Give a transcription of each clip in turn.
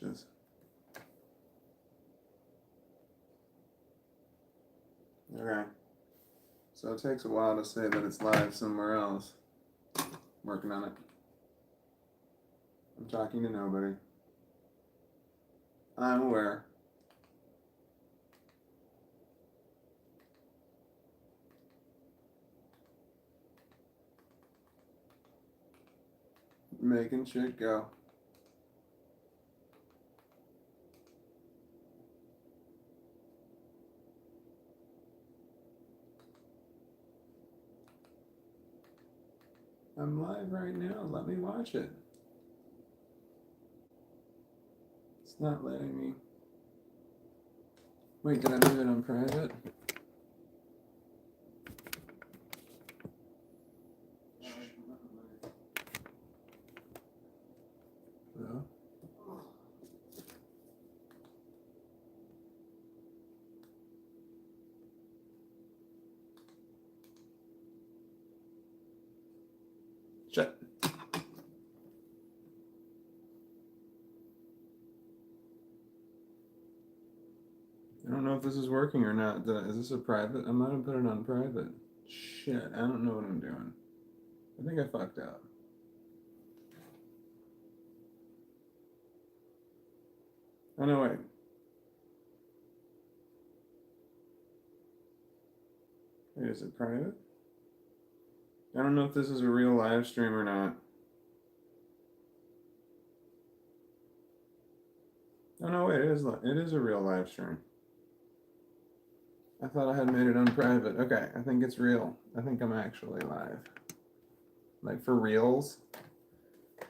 messages. Okay. So it takes a while to say that it's live somewhere else. Working on it. I'm talking to nobody. I'm aware. Making shit go. I'm live right now. Let me watch it. It's not letting me. Wait, did I leave it on private? No. Shut. I don't know if this is working or not. Is this a private? I'm gonna put it on private. Shit, I don't know what I'm doing. I think I fucked up. Oh no, wait. Wait, is it private? I don't know if this is a real live stream or not. Oh no, wait, it is a real live stream. I thought I had made it unprivate. Okay, I think it's real. I think I'm actually live. Like for reals.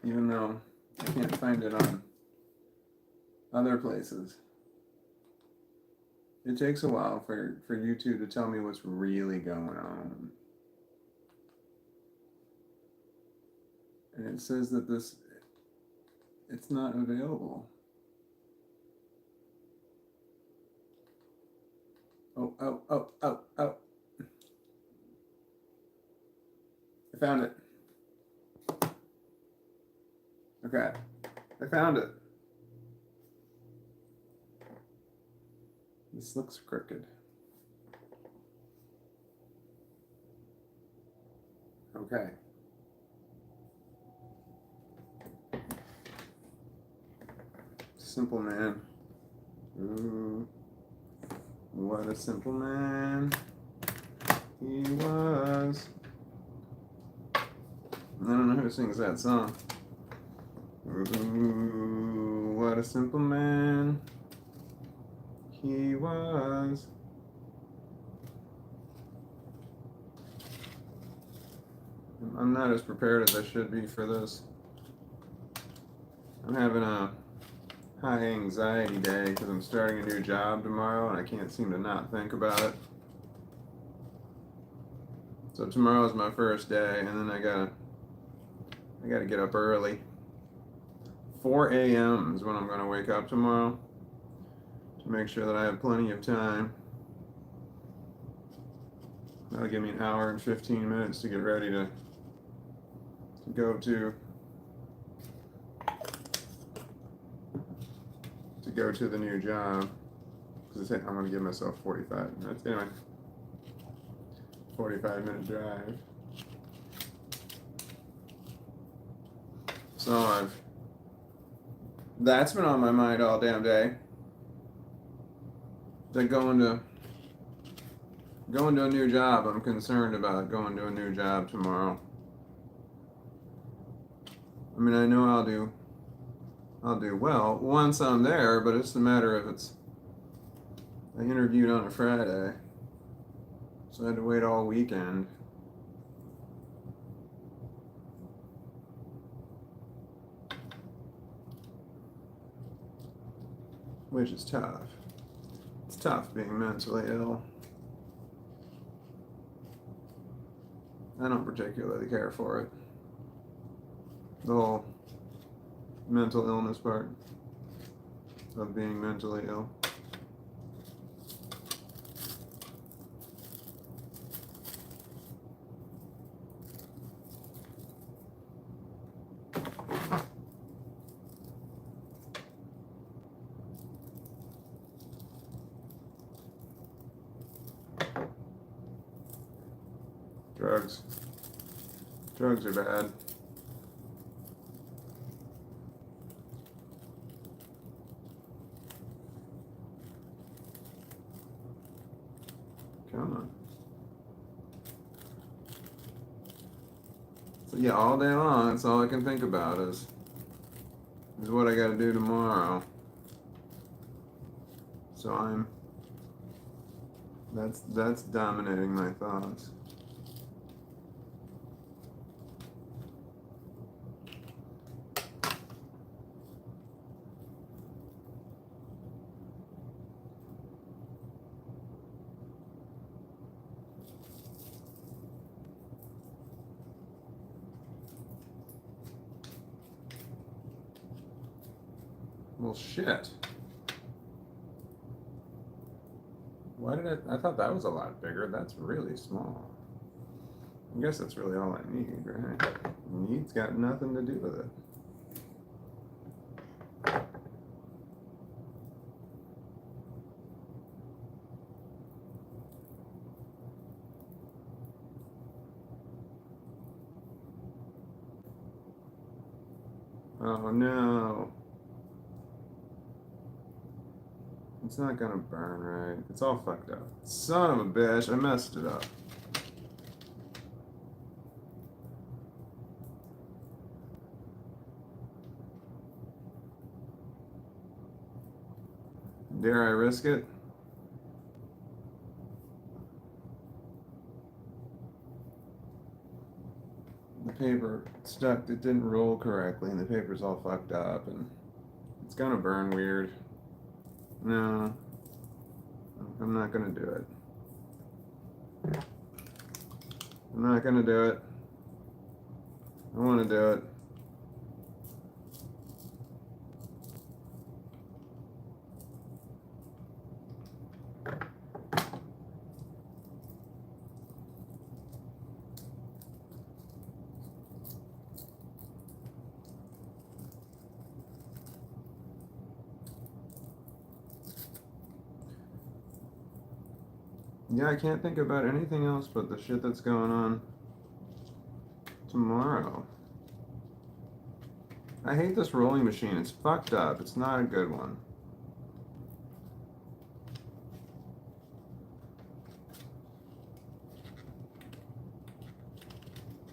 Even though I can't find it on other places. It takes a while for YouTube to tell me what's really going on. And it says that it's not available. Oh. I found it. Okay, I found it. This looks crooked. Okay. Simple man. Ooh, what a simple man he was. I don't know who sings that song. Ooh, what a simple man he was. I'm not as prepared as I should be for this. I'm having a high anxiety day because I'm starting a new job tomorrow and I can't seem to not think about it. So tomorrow is my first day, and then I gotta get up early. 4 a.m. is when I'm gonna wake up tomorrow to make sure that I have plenty of time. That'll give me an hour and 15 minutes to get ready to go to the new job. Because I'm going to give myself 45 minutes. Anyway, 45-minute drive. So that's been on my mind all damn day. Like going to a new job. I'm concerned about going to a new job tomorrow. I mean, I know I'll do well once I'm there, but it's a matter of I interviewed on a Friday, so I had to wait all weekend. Which is tough. It's tough being mentally ill. I don't particularly care for it. The whole mental illness part of being mentally ill. Drugs. Drugs are bad. Come on. So yeah, all day long, that's all I can think about is what I gotta do tomorrow. So that's dominating my thoughts. Well, shit. Why did I thought that was a lot bigger. That's really small. I guess that's really all I need, right? Need's got nothing to do with it. Oh no. It's not gonna burn right. It's all fucked up. Son of a bitch, I messed it up. Dare I risk it? The paper stuck, it didn't roll correctly, and the paper's all fucked up, and it's gonna burn weird. No, I'm not gonna do it. I'm not gonna do it. I wanna do it. Yeah, I can't think about anything else but the shit that's going on tomorrow. I hate this rolling machine. It's fucked up. It's not a good one.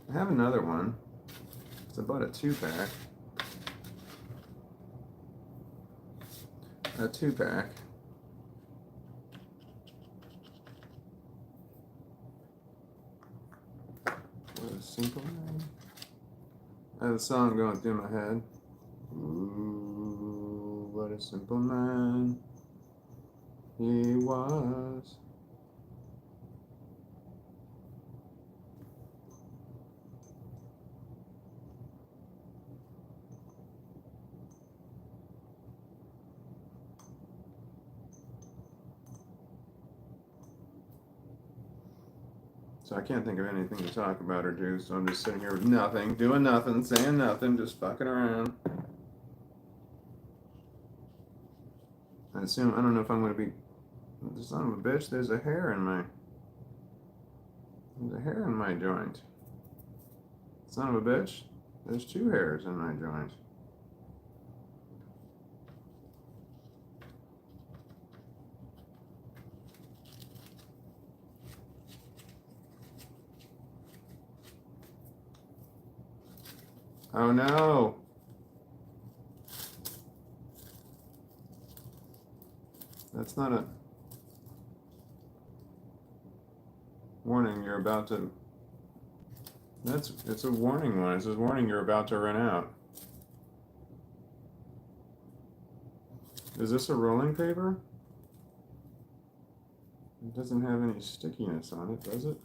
I have another one. It's about a 2-pack. A 2-pack. What a simple man. I have a song going through my head. Ooh, what a simple man he was. So I can't think of anything to talk about or do, so I'm just sitting here with nothing, doing nothing, saying nothing, just fucking around. I don't know if I'm gonna be, son of a bitch, there's a hair in my joint. Son of a bitch, there's 2 hairs in my joint. Oh no! That's not a warning, you're about to... It's a warning one. It says, warning, you're about to run out. Is this a rolling paper? It doesn't have any stickiness on it, does it?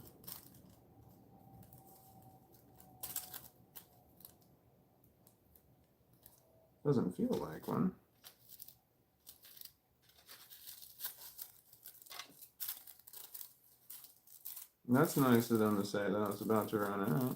Doesn't feel like one. That's nice of them to say that I was about to run out.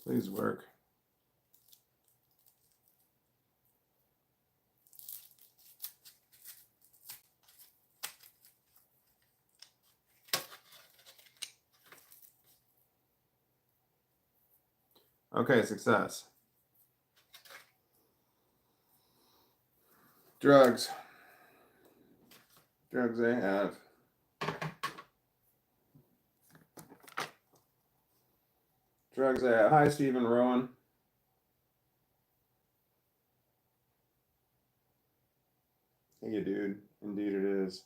Please work. Okay, success. Drugs. Drugs they have. Drugs they have. Hi, Stephen Rowan. Hey, dude. Indeed it is.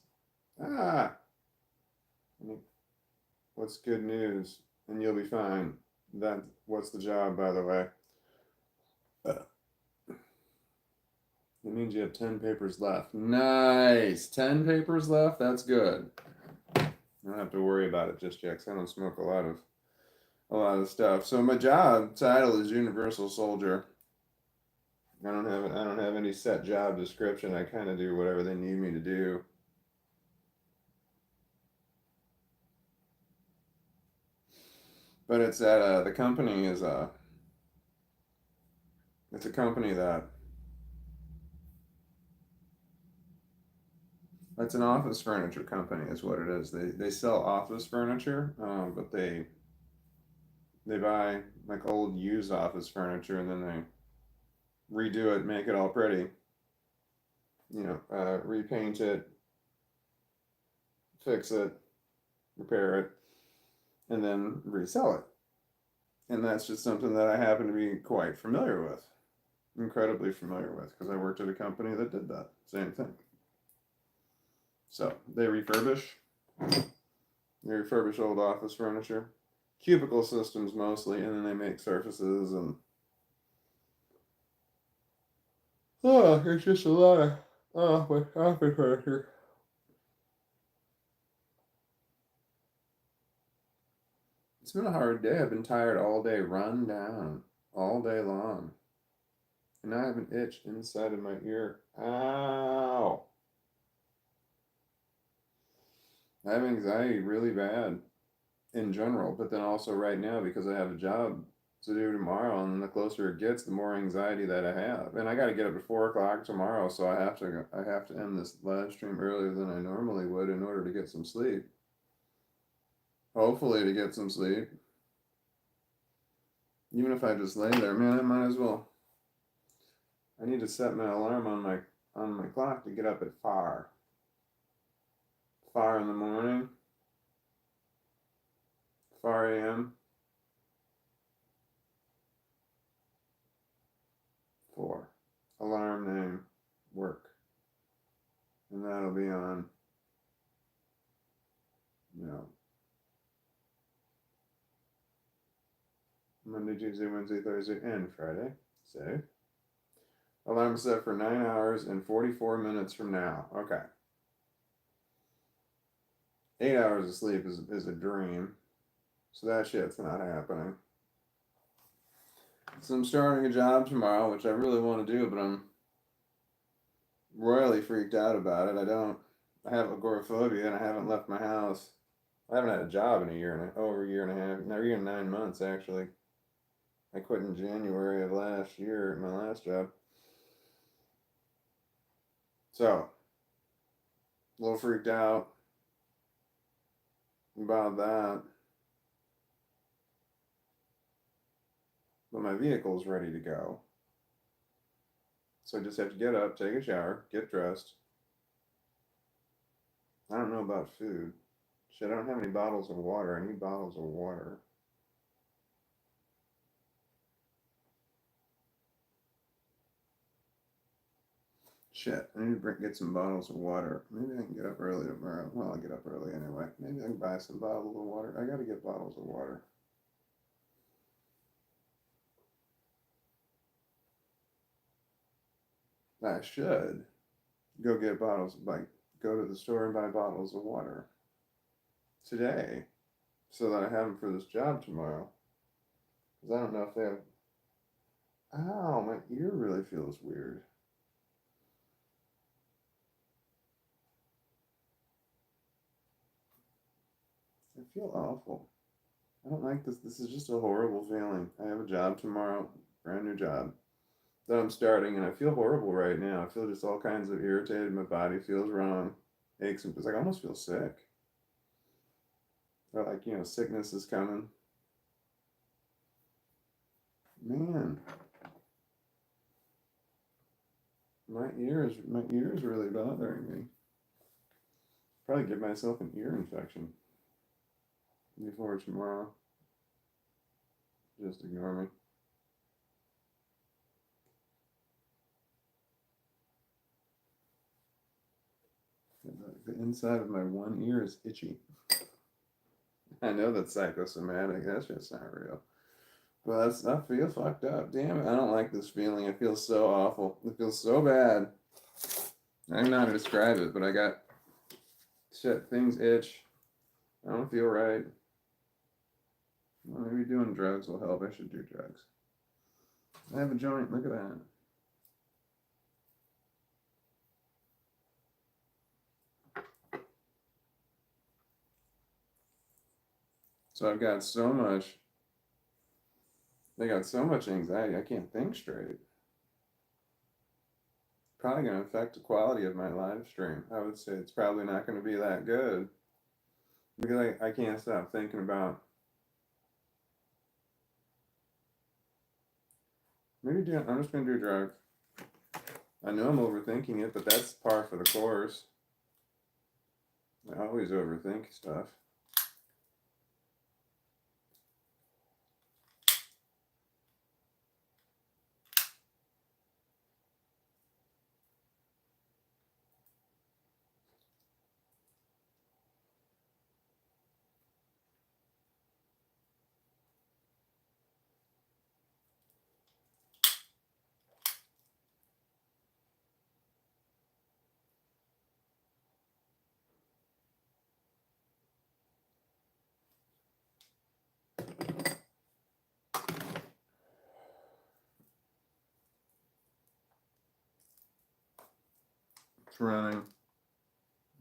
Ah! What's good news? And you'll be fine. What's the job, by the way? It means you have 10 papers left. Nice! 10 papers left? That's good. I don't have to worry about it just yet because I don't smoke a lot of stuff. So my job title is Universal Soldier. I don't have any set job description. I kind of do whatever they need me to do. But it's at the company is it's a company that it's an office furniture company is what it is. They sell office furniture, but they buy like old used office furniture and then they redo it, make it all pretty. Repaint it, fix it, repair it, and then resell it. And that's just something that I happen to be quite familiar with, incredibly familiar with, because I worked at a company that did that same thing. So they refurbish old office furniture, cubicle systems mostly, and then they make surfaces and it's just a lot of office furniture. It's been a hard day. I've been tired all day, run down all day long. And I have an itch inside of my ear. Ow! I have anxiety really bad in general, but then also right now because I have a job to do tomorrow, and the closer it gets, the more anxiety that I have. And I got to get up at 4 o'clock tomorrow, so I have to end this live stream earlier than I normally would in order to get some sleep. Hopefully, to get some sleep. Even if I just lay there, man, I might as well. I need to set my alarm on my clock to get up at 5 in the morning. 5 a.m. 4. Alarm name, work. And that'll be on, Monday, Tuesday, Wednesday, Thursday, and Friday. Save. Alarm set for 9 hours and 44 minutes from now. Okay. 8 hours of sleep is a dream. So that shit's not happening. So I'm starting a job tomorrow, which I really want to do, but I'm royally freaked out about it. I have agoraphobia and I haven't left my house. I haven't had a job in over a year and a half, not even 9 months actually. I quit in January of last year at my last job. So, a little freaked out about that. But my vehicle's ready to go. So I just have to get up, take a shower, get dressed. I don't know about food. Shit, I don't have any bottles of water. I need bottles of water. Shit, I need to get some bottles of water. Maybe I can get up early tomorrow. Well, I'll get up early anyway. Maybe I can buy some bottles of water. I gotta get bottles of water. I should go go to the store and buy bottles of water today so that I have them for this job tomorrow. Because I don't know if they have. Ow, my ear really feels weird. I feel awful. I don't like this. This is just a horrible feeling. I have a job tomorrow, brand new job that I'm starting, and I feel horrible right now. I feel just all kinds of irritated. My body feels wrong, aches, and it's like I almost feel sick. Or like, sickness is coming. Man, my ears really bothering me. Probably give myself an ear infection before tomorrow. Just ignore me. The inside of my one ear is itchy. I know that's psychosomatic. That's just not real. But I feel fucked up. Damn it. I don't like this feeling. It feels so awful. It feels so bad. I don't know how to describe it, but I got shit. Things itch. I don't feel right. Well, maybe doing drugs will help. I should do drugs. I have a joint. Look at that. So I've got so much. They got so much anxiety. I can't think straight. Probably going to affect the quality of my live stream. I would say it's probably not going to be that good because I can't stop thinking about I'm just going to do drugs. I know I'm overthinking it, but that's par for the course. I always overthink stuff. It's running.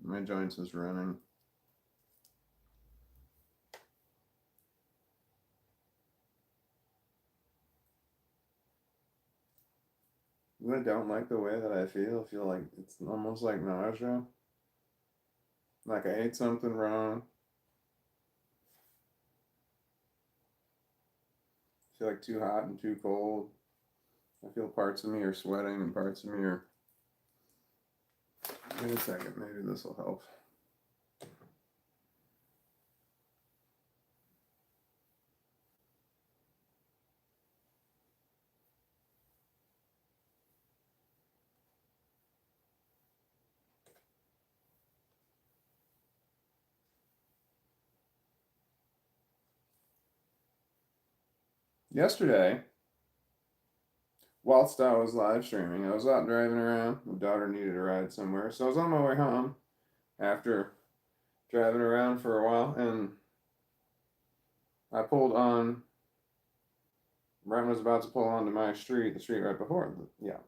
My joints is running. I don't like the way that I feel. I feel like it's almost like nausea. Like I ate something wrong. I feel like too hot and too cold. I feel parts of me are sweating and parts of me are. Wait a second, maybe this will help. Yesterday, whilst I was live streaming, I was out driving around. My daughter needed a ride somewhere, so I was on my way home after driving around for a while, and I pulled on. Right when I was about to pull onto my street, the street right before. Yeah,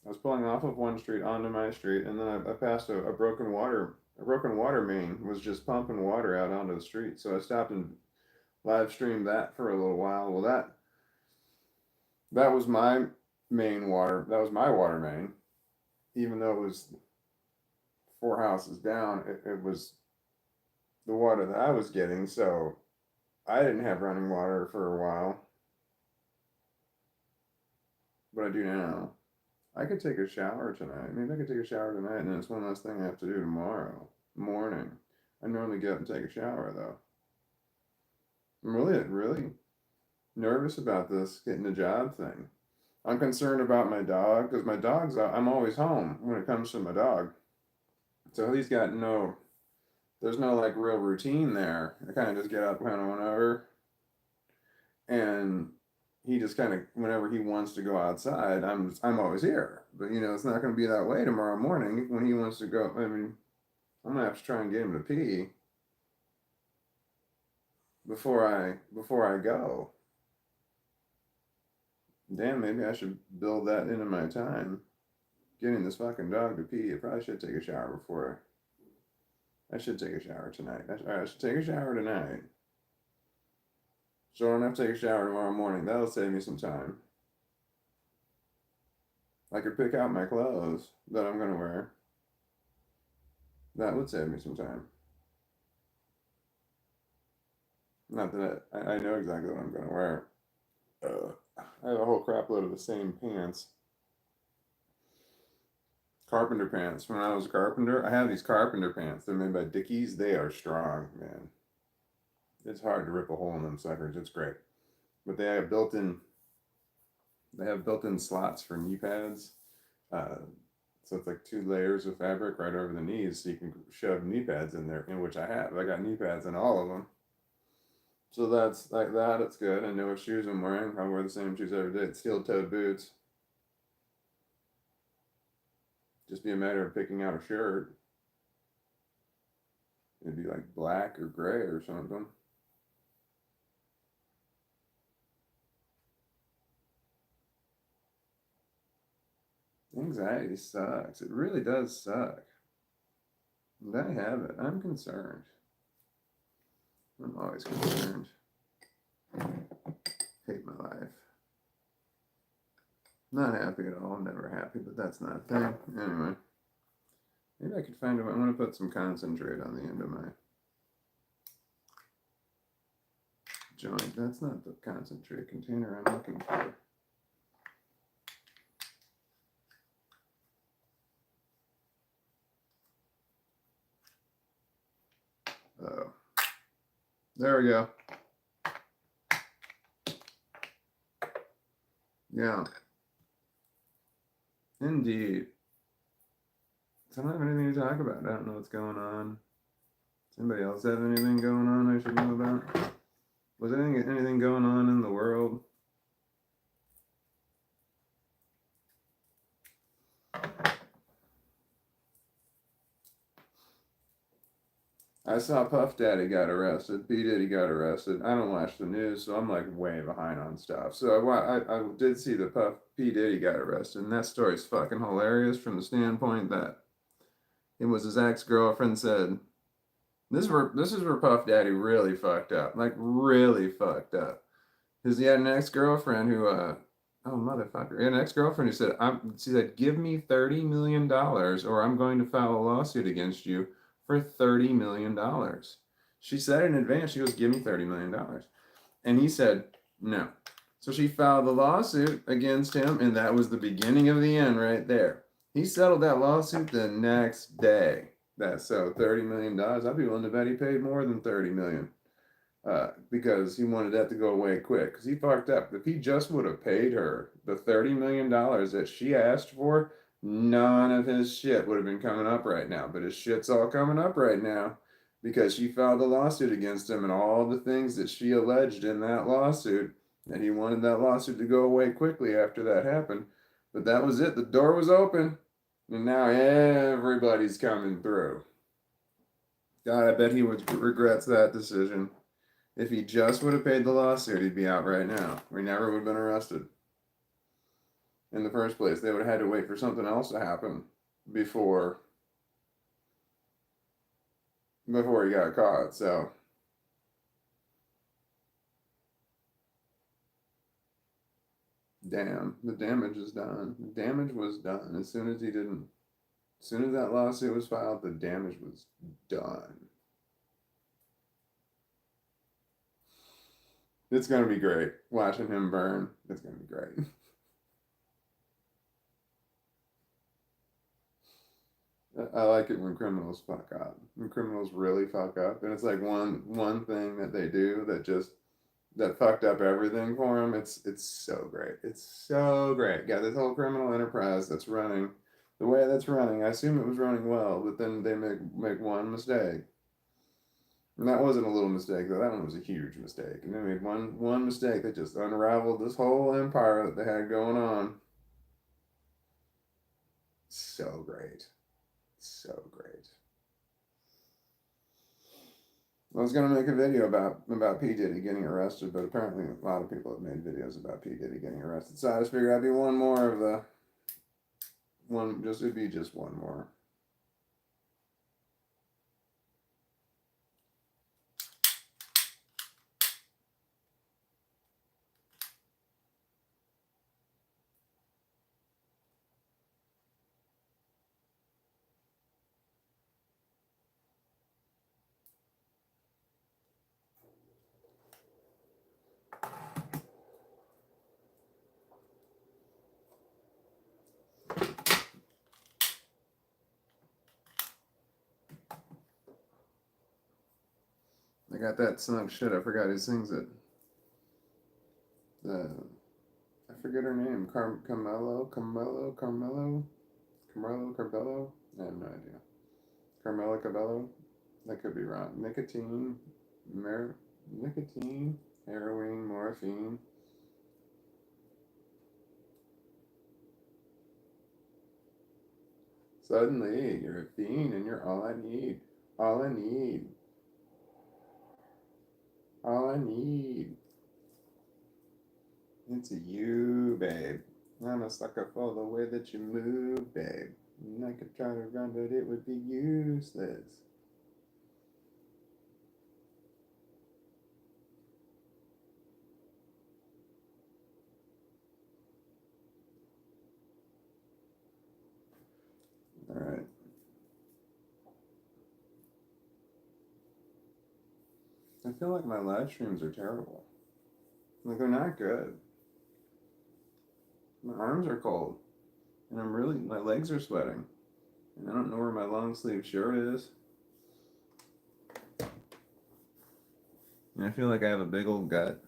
I was pulling off of one street onto my street, and then I passed a broken water. A broken water main was just pumping water out onto the street, so I stopped and live streamed that for a little while. Well, that was my main water. That was my water main, even though it was 4 houses down. It was the water that I was getting, so I didn't have running water for a while, but I do now. I could take a shower tonight. Maybe I could take a shower tonight, and then it's one less thing I have to do tomorrow morning. I normally get up and take a shower though. I'm really nervous about this getting a job thing. I'm concerned about my dog because my dog's out. I'm always home when it comes to my dog. So he's got there's no like real routine there. I kind of just get up kind of whenever, and he just kind of whenever he wants to go outside, I'm always here. But it's not going to be that way tomorrow morning when he wants to go. I mean, I'm gonna have to try and get him to pee before I go. Damn, maybe I should build that into my time. Getting this fucking dog to pee. I probably should take a shower before. I should take a shower tonight. I should take a shower tonight. So I don't have to take a shower tomorrow morning. That'll save me some time. I could pick out my clothes that I'm going to wear. That would save me some time. Not that I know exactly what I'm going to wear. I have a whole crap load of the same pants. Carpenter pants. When I was a carpenter, I have these carpenter pants. They're made by Dickies. They are strong, man. It's hard to rip a hole in them suckers. It's great. But they have built-in slots for knee pads. So it's like 2 layers of fabric right over the knees, so you can shove knee pads in there, in which I have. I got knee pads in all of them. So that's like that. It's good. I know what shoes I'm wearing. I wear the same shoes every day. Steel-toed boots. Just be a matter of picking out a shirt. It'd be like black or gray or something. Anxiety sucks. It really does suck. And I have it. I'm concerned. I'm always concerned. Hate my life. Not happy at all. I'm never happy, but that's not a thing. Anyway. Maybe I could find a way. I want to put some concentrate on the end of my joint. That's not the concentrate container I'm looking for. Oh. There we go. Yeah. Indeed. So I don't have anything to talk about. I don't know what's going on. Does anybody else have anything going on I should know about? Was anything going on in the world? I saw Puff Daddy got arrested. P. Diddy got arrested. I don't watch the news, so I'm like way behind on stuff. So I did see that P. Diddy got arrested, and that story's fucking hilarious from the standpoint that it was his ex-girlfriend said, this is where Puff Daddy really fucked up. Like, really fucked up. Because he had an ex-girlfriend who, oh, motherfucker. He had an ex-girlfriend who said, she said, give me $30 million or I'm going to file a lawsuit against you for $30 million. She said in advance, she goes, give me $30 million. And he said, no. So she filed a lawsuit against him, and that was the beginning of the end right there. He settled that lawsuit the next day. So $30 million. I'd be willing to bet he paid more than $30 million. Because he wanted that to go away quick. Because he fucked up. If he just would have paid her the $30 million that she asked for, none of his shit would have been coming up right now. But his shit's all coming up right now because she filed a lawsuit against him, and all the things that she alleged in that lawsuit, and he wanted that lawsuit to go away quickly after that happened. But that was it. The door was open, and now everybody's coming through. God, I bet he regrets that decision. If he just would have paid the lawsuit, he'd be out right now. We never would have been arrested. In the first place, they would have had to wait for something else to happen before he got caught. So, damn, the damage is done. The damage was done. As soon as that lawsuit was filed, the damage was done. It's going to be great watching him burn. It's going to be great. I like it when criminals fuck up. When criminals really fuck up, and it's like one thing that they do that fucked up everything for them. It's so great. It's so great. Yeah, this whole criminal enterprise that's running the way that's running. I assume it was running well, but then they make one mistake. And that wasn't a little mistake, though. That one was a huge mistake. And they made one mistake that just unraveled this whole empire that they had going on. So great. So great. I was going to make a video about P. Diddy getting arrested, but apparently a lot of people have made videos about P. Diddy getting arrested. So I just figured I'd be one more of the... it'd be just one more. I got that snug shit. I forgot who sings it. I forget her name. Carmelo. Cabello. I have no idea. Carmela Cabello. That could be wrong. Nicotine, heroin, morphine. Suddenly, you're a fiend and you're all I need. All I need. All I need. It's you, babe. I'm a sucker for the way that you move, babe. And I could try to run, but it would be useless. Alright. I feel like my live streams are terrible. Like, they're not good. My arms are cold. And my legs are sweating. And I don't know where my long sleeve shirt is. And I feel like I have a big old gut.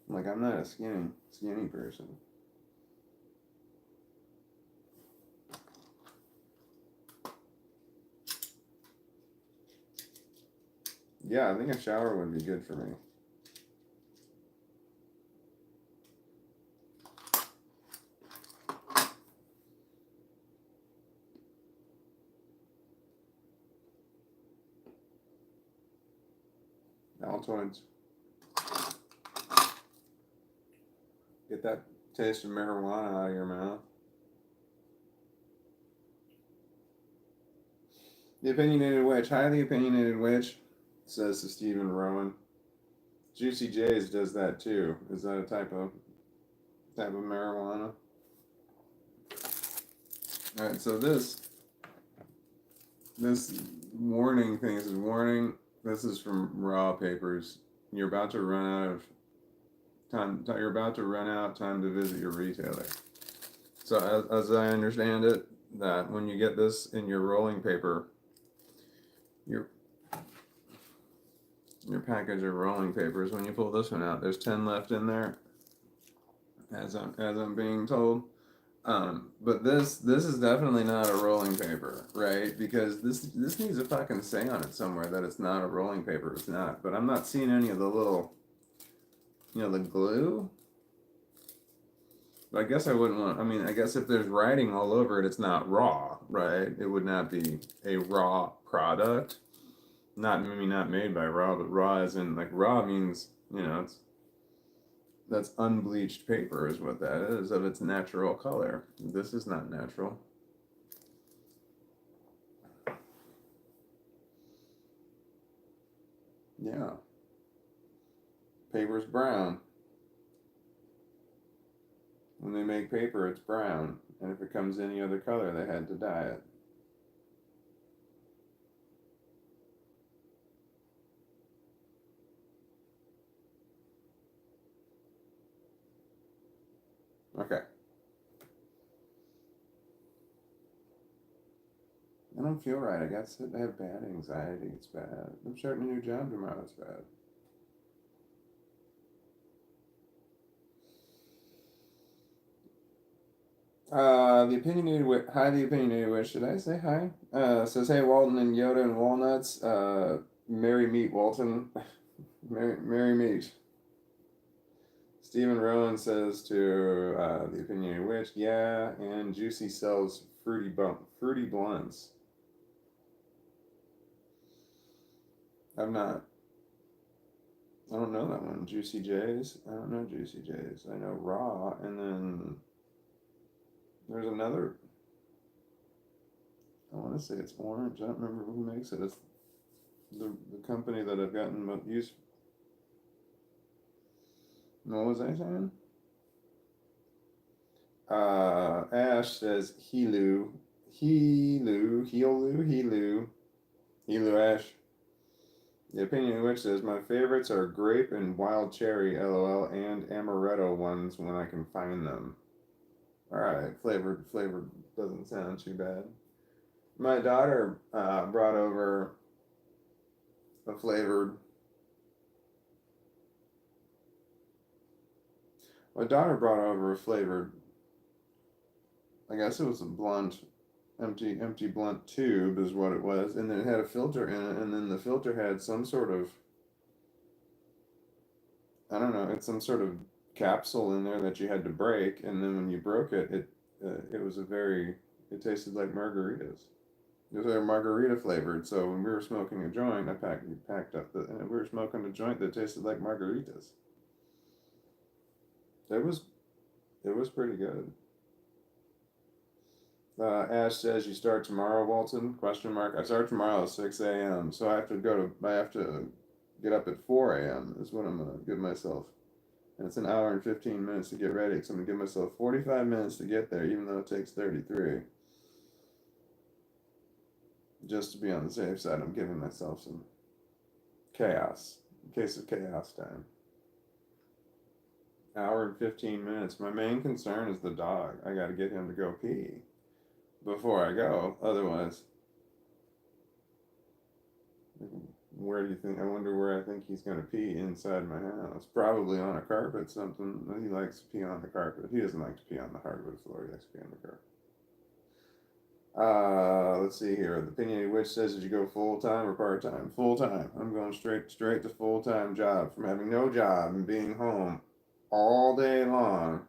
Like, I'm not a skinny person. Yeah, I think a shower would be good for me. Altoids. Get that taste of marijuana out of your mouth. The opinionated witch. Hi, the opinionated witch, says to Stephen Rowan. Juicy J's does that too. Is that a type of marijuana? All right, so this warning thing is warning. This is from Raw Papers. You're about to run out of time. You're about to run out time to visit your retailer. So as I understand it, that when you get this in your rolling paper, your package of rolling papers, when you pull this one out, there's 10 left in there, as I'm being told. But this is definitely not a rolling paper, right? Because this needs a fucking say on it somewhere that it's not a rolling paper. It's not. But I'm not seeing any of the little, the glue. But I guess I wouldn't want. I mean, I guess if there's writing all over it, it's not raw, right? It would not be a raw product. Maybe not made by raw, but raw as in like raw means that's unbleached paper is what that is, of its natural color. This is not natural. Yeah. Paper's brown. When they make paper, it's brown. And if it comes any other color, they had to dye it. Okay. I don't feel right. I have bad anxiety. It's bad. I'm starting a new job tomorrow. It's bad. The opinionated witch. Hi, the opinionated witch. Should I say hi? Says, hey, Walton and Yoda and Walnuts. Merry meet, Walton. Merry meet. Stephen Rowan says to the opinionated witch, yeah, and Juicy sells fruity blunts. I don't know that one. Juicy J's? I don't know Juicy J's. I know Raw, and then there's another. I want to say it's orange. I don't remember who makes it. It's the company that I've gotten used. What was I saying? Ash says Helu Ash. The opinion which says my favorites are grape and wild cherry, LOL, and amaretto ones when I can find them. All right, flavored doesn't sound too bad. My daughter brought over a flavored. My daughter brought over a flavored. I guess it was a blunt, empty blunt tube is what it was, and then it had a filter in it, and then the filter had some sort of, I don't know, it's some sort of capsule in there that you had to break, and then when you broke it, it was it tasted like margaritas. It was margarita flavored. So when we were smoking a joint, packed up and we were smoking a joint that tasted like margaritas. It was it was pretty good. Ash says you start tomorrow, Walton? Question mark. I start tomorrow at 6 a.m. So I have to get up at 4 a.m. is what I'm gonna give myself. And it's an hour and 15 minutes to get ready. So I'm gonna give myself 45 minutes to get there, even though it takes 33. Just to be on the safe side, I'm giving myself some chaos. In case of chaos time. Hour and 15 minutes. My main concern is the dog. I gotta get him to go pee before I go. Otherwise, where do you think? I wonder where I think he's gonna pee inside my house. Probably on a carpet, something. He likes to pee on the carpet. He doesn't like to pee on the hardwood floor. He likes to pee on the carpet. Let's see here. The opinionated witch says, "Did you go full time or part time?" Full time. I'm going straight to full time job. From having no job and being home all day long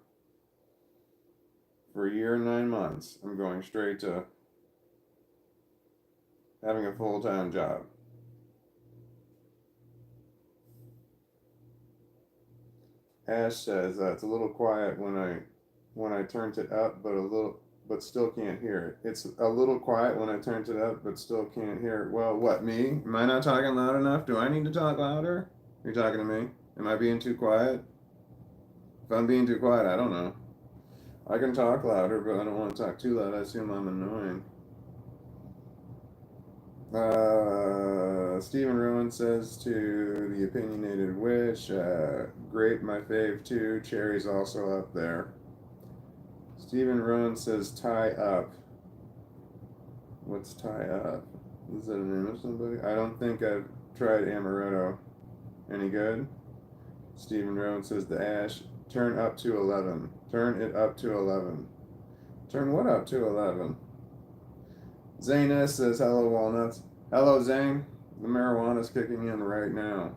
for a year and 9 months, I'm going straight to having a full time job. Ash says it's a little quiet when I turned it up, but still can't hear it. It's a little quiet when I turned it up, but still can't hear it. Well, what, me? Am I not talking loud enough? Do I need to talk louder? You're talking to me? Am I being too quiet? If I'm being too quiet, I don't know. I can talk louder, but I don't want to talk too loud. I assume I'm annoying. Stephen Rowan says to the opinionated witch, grape my fave too. Cherry's also up there. Stephen Rowan says tie up. What's tie up? Is that a name of somebody? I don't think I've tried amaretto. Any good? Stephen Rowan says the ash. Turn up to 11. Turn it up to 11. Turn what up to 11? Zane S says hello, walnuts. Hello, Zane. The marijuana's kicking in right now.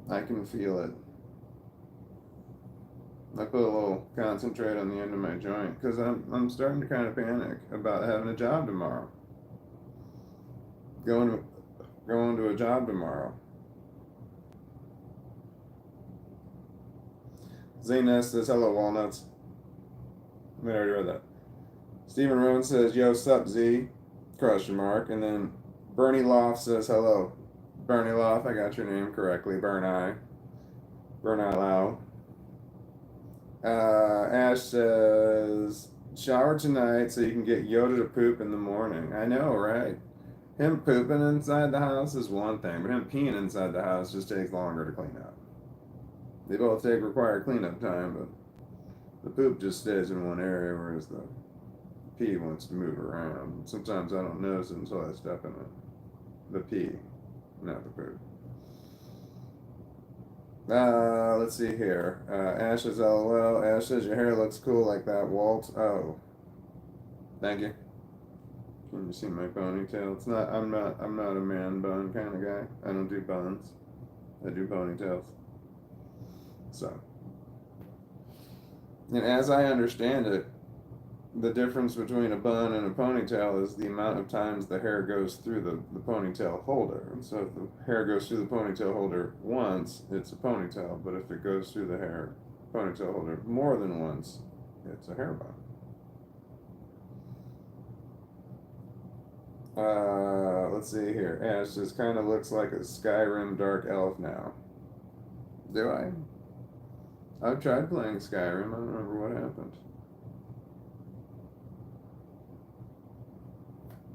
I can feel it. I put a little concentrate on the end of my joint because I'm starting to kind of panic about having a job tomorrow. Going to a job tomorrow. Zane S says hello, walnuts. I already read that. Stephen Rowan says yo, sup Z? Question mark. And then Bernie Loft says hello. Bernie Loft, I got your name correctly. Bernie Lau. Ash says, shower tonight so you can get Yoda to poop in the morning. I know, right? Him pooping inside the house is one thing, but him peeing inside the house just takes longer to clean up. They both require cleanup time, but the poop just stays in one area, whereas the pee wants to move around. Sometimes I don't notice it until I step in it. The pee, not the poop. Let's see here. Ash says, LOL. Ash says, your hair looks cool like that, Walt. Oh. Thank you. Can you see my ponytail? I'm not a man bun kind of guy. I don't do buns. I do ponytails. So. And as I understand it, the difference between a bun and a ponytail is the amount of times the hair goes through the ponytail holder. And so if the hair goes through the ponytail holder once, it's a ponytail. But if it goes through the ponytail holder more than once, it's a hair bun. Let's see here. Ash just kind of looks like a Skyrim dark elf now. Do I? I've tried playing Skyrim. I don't remember what happened.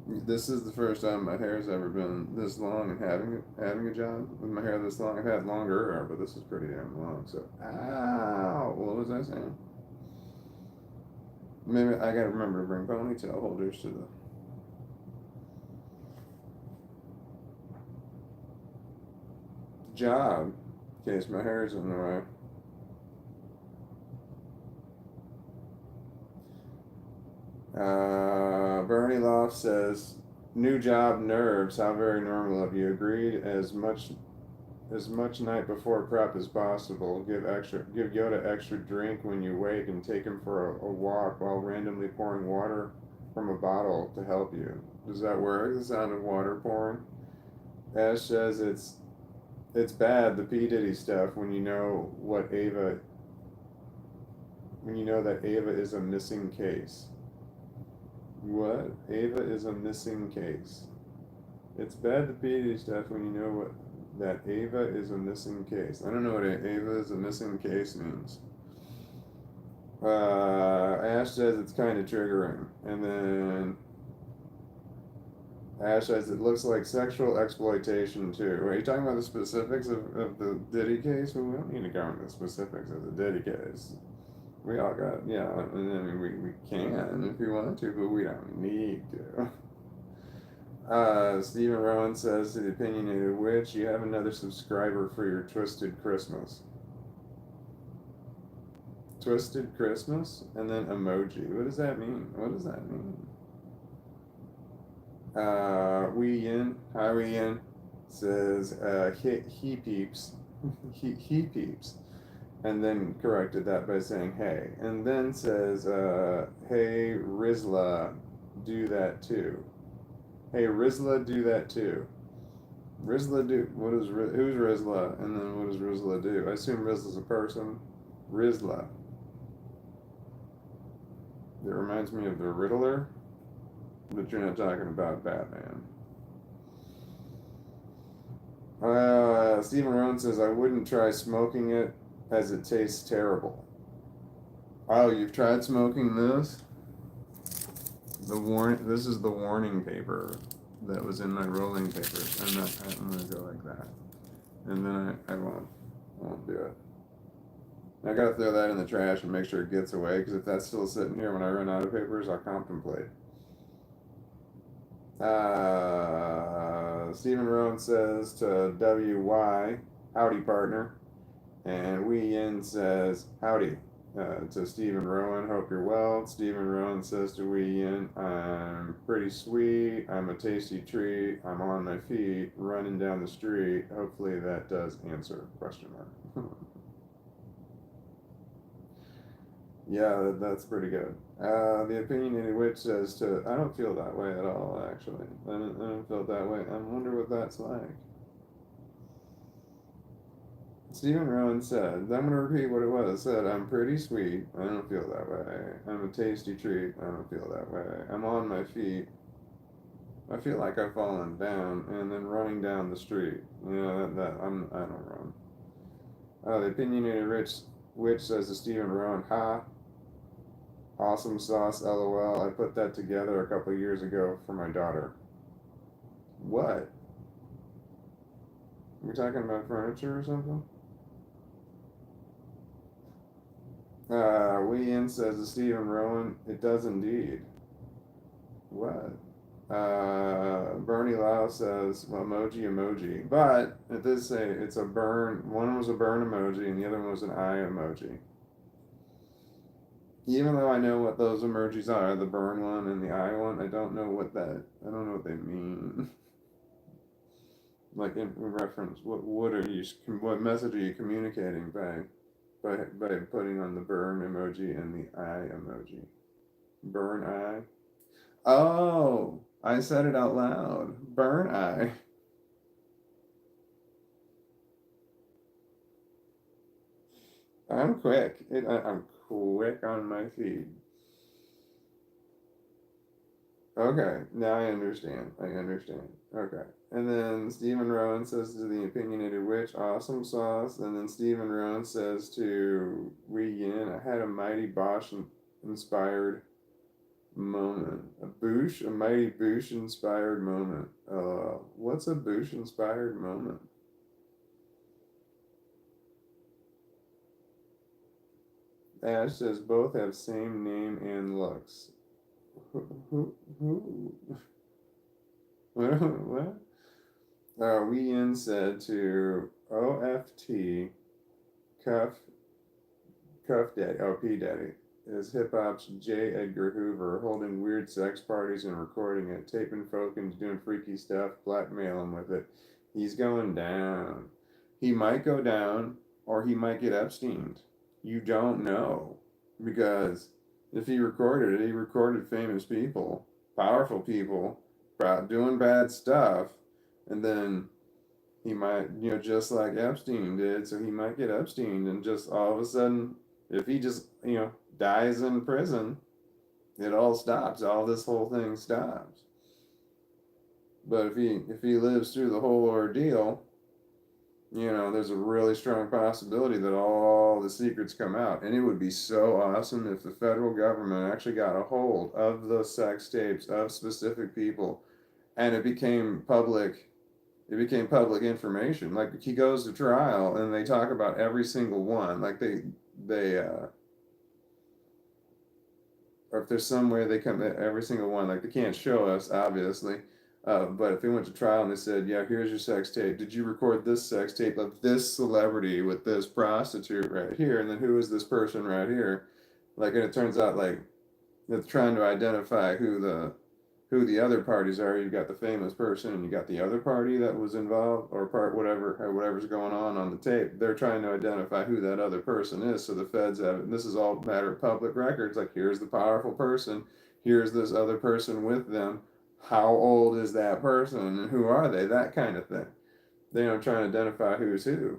This is the first time my hair's ever been this long and having a job with my hair this long. I've had longer hair, but this is pretty damn long. So, ow! What was I saying? Maybe I gotta remember to bring ponytail holders to job, in case my hair's in the way. Bernie Loft says, new job nerves, how very normal of you. Agreed, as much night before prep as possible. Give Yoda extra drink when you wake and take him for a walk while randomly pouring water from a bottle to help you. Does that work? The sound of water pouring? Ash says it's bad, the P. Diddy stuff, when you know that Ava is a missing case. What? Ava is a missing case. It's bad, the P. Diddy stuff, when you know that Ava is a missing case. I don't know what Ava is a missing case means. Ash says it's kind of triggering. And then Ash says it looks like sexual exploitation too. Are you talking about the specifics of the Diddy case? Well, we don't need to go into the specifics of the Diddy case. We all got, yeah, I mean, we can if we want to, but we don't need to. Stephen Rowan says to the Opinionated Witch, you have another subscriber for your Twisted Christmas. Twisted Christmas? And then emoji. What does that mean? What does that mean? Wee Yin, hi Wee Yin, says, he peeps. he peeps. And then corrected that by saying hey. And then says, hey Rizla, do that too. Hey Rizla, do that too. Rizla do, who's Rizla? And then what does Rizla do? I assume Rizla's a person. Rizla. It reminds me of the Riddler, but you're not talking about Batman. Stephen Rohn says, I wouldn't try smoking it as it tastes terrible. Oh, you've tried smoking this? This is the warning paper that was in my rolling papers. I'm gonna go like that. And then I won't do it. I gotta throw that in the trash and make sure it gets away, because if that's still sitting here when I run out of papers, I'll contemplate. Stephen Rohn says to WY, howdy partner. And Wee Yin says, howdy, to Stephen Rowan, hope you're well. Stephen Rowan says to Wee Yin, I'm pretty sweet, I'm a tasty treat, I'm on my feet, running down the street. Hopefully that does answer, question mark. Yeah, that's pretty good. The Opinionated Witch says I don't feel that way at all, actually. I don't feel that way. I wonder what that's like. Stephen Rowan said, I'm going to repeat what it was. It said, I'm pretty sweet. I don't feel that way. I'm a tasty treat. I don't feel that way. I'm on my feet. I feel like I've fallen down and then running down the street. You know, I don't run. The Opinionated Witch says to Stephen Rowan, ha, awesome sauce, lol. I put that together a couple years ago for my daughter. What? Are we talking about furniture or something? Wee In says to Stephen Rowan, it does indeed. What? Bernie Lau says, well, emoji. But it does say it's a burn. One was a burn emoji and the other one was an eye emoji. Even though I know what those emojis are, the burn one and the eye one, I don't know what they mean. Like in reference, what message are you communicating by putting on the burn emoji and the eye emoji? Burn eye? Oh, I said it out loud. Burn eye. I'm quick. I'm quick on my feet. Okay, now I understand. Okay. And then Stephen Rowan says to the Opinionated Witch, awesome sauce. And then Stephen Rowan says to Wee Yin, I had a mighty Bosch inspired moment. A mighty Boosh inspired moment. What's a Boosh inspired moment? Ash says both have same name and looks. Who? What? Wee Yin said to OFT, Cuff Daddy, P Daddy, is hip hop's J. Edgar Hoover, holding weird sex parties and recording it, taping folk and doing freaky stuff, blackmailing with it. He's going down. He might go down, or he might get Epsteined. You don't know. Because if he recorded it, he recorded famous people, powerful people, doing bad stuff, and then he might, just like Epstein did, so he might get Epstein, and just all of a sudden, if he just, dies in prison, it all stops. All this whole thing stops. But if he lives through the whole ordeal, there's a really strong possibility that all the secrets come out. And it would be so awesome if the federal government actually got a hold of the sex tapes of specific people and it became public information. Like he goes to trial and they talk about every single one. Like they or if there's some way they come at every single one. Like they can't show us, obviously. But if they went to trial and they said, yeah, here's your sex tape. Did you record this sex tape of this celebrity with this prostitute right here? And then who is this person right here? Like, and it turns out like it's trying to identify who the other parties are. You've got the famous person and you got the other party that was involved or whatever's going on the tape. They're trying to identify who that other person is. So the feds have it. And this is all matter of public records. Like here's the powerful person. Here's this other person with them. How old is that person and who are they? That kind of thing. They're trying to identify who's who.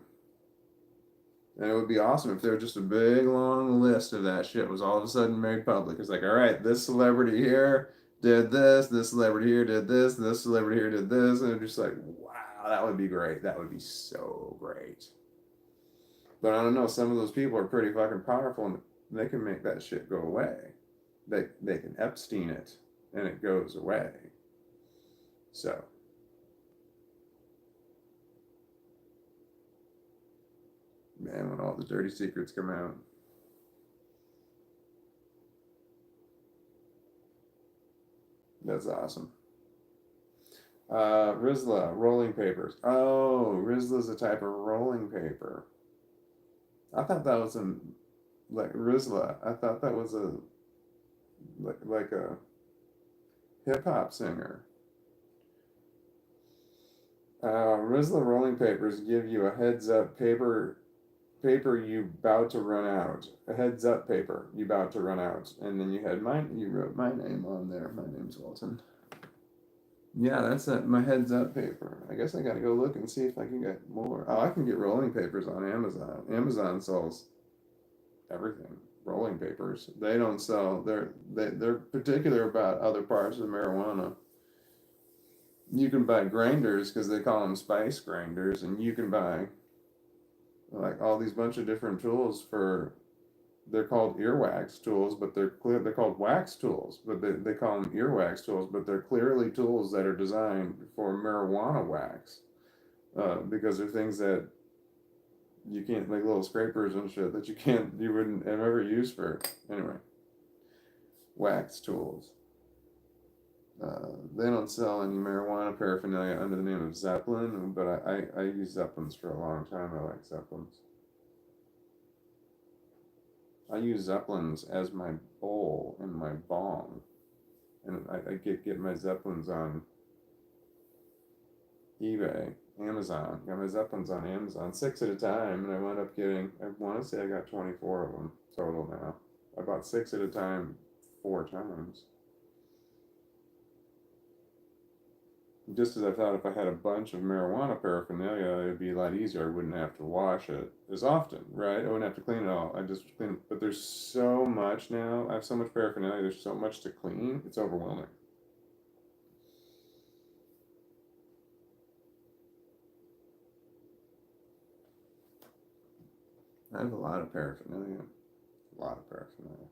And it would be awesome if there was just a big long list of that shit was all of a sudden made public. It's like, all right, this celebrity here did this celebrity here did this celebrity here did this, and it's just like, wow, that would be great. That would be so great. But I don't know, some of those people are pretty fucking powerful and they can make that shit go away. They can Epstein it and it goes away. So man, when all the dirty secrets come out. That's awesome. Rizla, rolling papers. Oh, Rizla's a type of rolling paper. I thought that was like Rizla. I thought that was like a hip hop singer. Rizla rolling papers give you a heads up paper you about to run out. A heads up paper you about to run out. And then you wrote my name on there. My name's Walton. Yeah, that's my heads up paper. I guess I gotta go look and see if I can get more. Oh, I can get rolling papers on Amazon. Amazon sells everything. Rolling papers. They don't sell. They're particular about other parts of marijuana. You can buy grinders because they call them spice grinders, and you can buy like all these bunch of different tools for. They're called earwax tools, but they're called wax tools, but they call them earwax tools, but they're clearly tools that are designed for marijuana wax, because they're things that you can't, like little scrapers and shit that you wouldn't have ever used for, anyway, wax tools. They don't sell any marijuana paraphernalia under the name of Zeppelin, but I use Zeppelins for a long time. I like Zeppelins. I use Zeppelins as my bowl and my bong, and I get my Zeppelins on eBay, Amazon. Got my Zeppelins on Amazon, 6 at a time, and I wound up getting. I want to say I got 24 of them total now. I bought 6 at a time 4 times. Just as I thought if I had a bunch of marijuana paraphernalia, it'd be a lot easier. I wouldn't have to wash it as often, right? I wouldn't have to clean it all. I just clean it. But there's so much now. I have so much paraphernalia. There's so much to clean. It's overwhelming. I have a lot of paraphernalia. A lot of paraphernalia.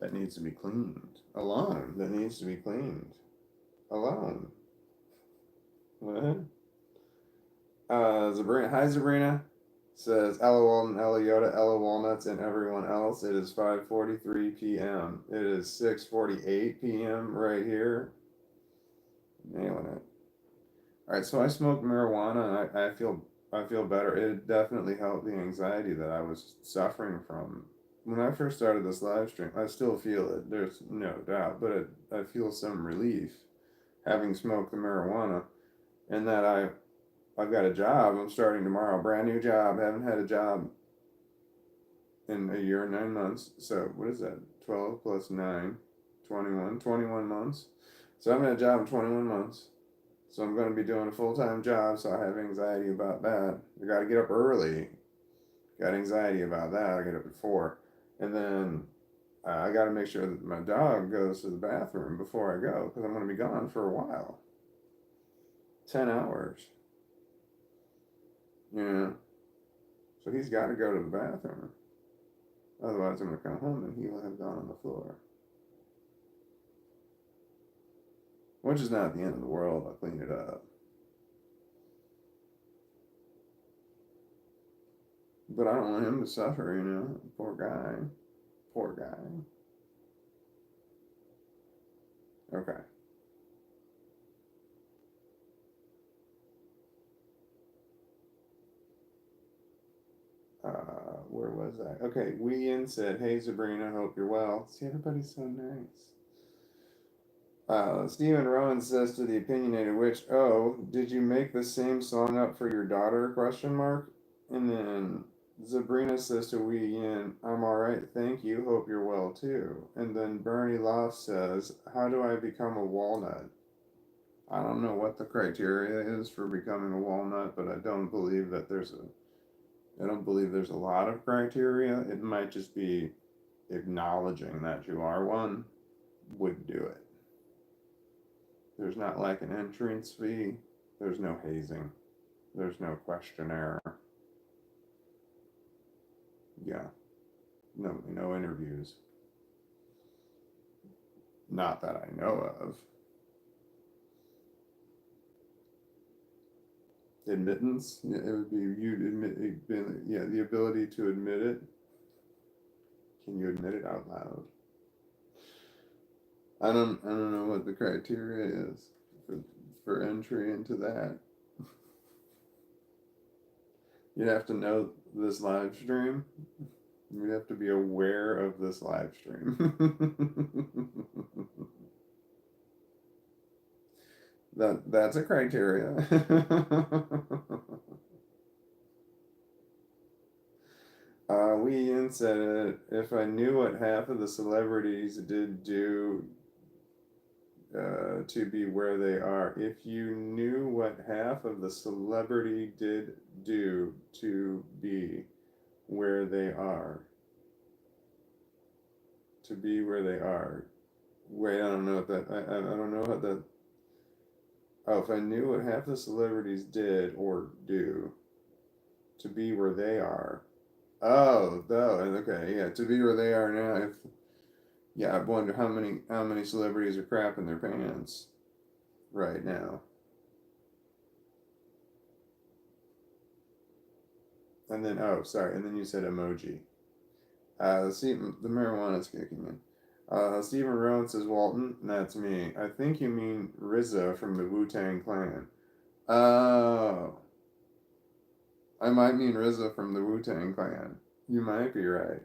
That needs to be cleaned. Alone. That needs to be cleaned. Alone. What? Sabrina. Hi, Sabrina. Says Ella Walton, Ella Yoda, Ella Walnuts, and everyone else. It is 5:43 p.m. It is 6:48 p.m. right here. Nailing it. All right, so I smoke marijuana, and I feel better. It definitely helped the anxiety that I was suffering from. When I first started this live stream, I still feel it. There's no doubt, but I feel some relief having smoked the marijuana, and that I've got a job. I'm starting tomorrow, brand new job. Haven't had a job in a year and 9 months. So what is that? 12 plus 9, 21, 21 months. So I haven't had a job in 21 months. So I'm going to be doing a full-time job, so I have anxiety about that. I got to get up early. Got anxiety about that. I get up at 4. And then I got to make sure that my dog goes to the bathroom before I go, because I'm going to be gone for a while. 10 hours. Yeah. So he's got to go to the bathroom. Otherwise, I'm going to come home and he will have gone on the floor. Which is not the end of the world. I'll clean it up. But I don't want him to suffer, you know. Poor guy. Poor guy. Okay. Where was I? Okay, Wean said, "Hey Sabrina, hope you're well." See, everybody's so nice. Stephen Rowan says to the opinionated witch, "Oh, did you make the same song up for your daughter?" Question mark. And then Sabrina says to Wean, "I'm all right, thank you. Hope you're well too." And then Bernie Loft says, "How do I become a walnut?" I don't know what the criteria is for becoming a walnut, but I don't believe there's a lot of criteria. It might just be acknowledging that you are one would do it. There's not like an entrance fee. There's no hazing. There's no questionnaire. Yeah. No interviews. Not that I know of. Admittance. Yeah, it would be you admit. Yeah, the ability to admit it. Can you admit it out loud? I don't know what the criteria is for entry into that. You'd have to know this live stream. You'd have to be aware of this live stream. That's a criteria. Ian said it. If I knew what half of the celebrities did do to be where they are. If you knew what half of the celebrity did do to be where they are. To be where they are. Wait, I don't know what that. I don't know what that. Oh, if I knew what half the celebrities did or do to be where they are. Oh, though, okay, yeah, to be where they are now. If yeah, I wonder how many celebrities are crapping their pants right now. And then oh, sorry, and then you said emoji. See, the marijuana's kicking in. Stephen Rowan says Walton, and that's me. I think you mean RZA from the Wu-Tang Clan. Oh, I might mean RZA from the Wu-Tang Clan. You might be right.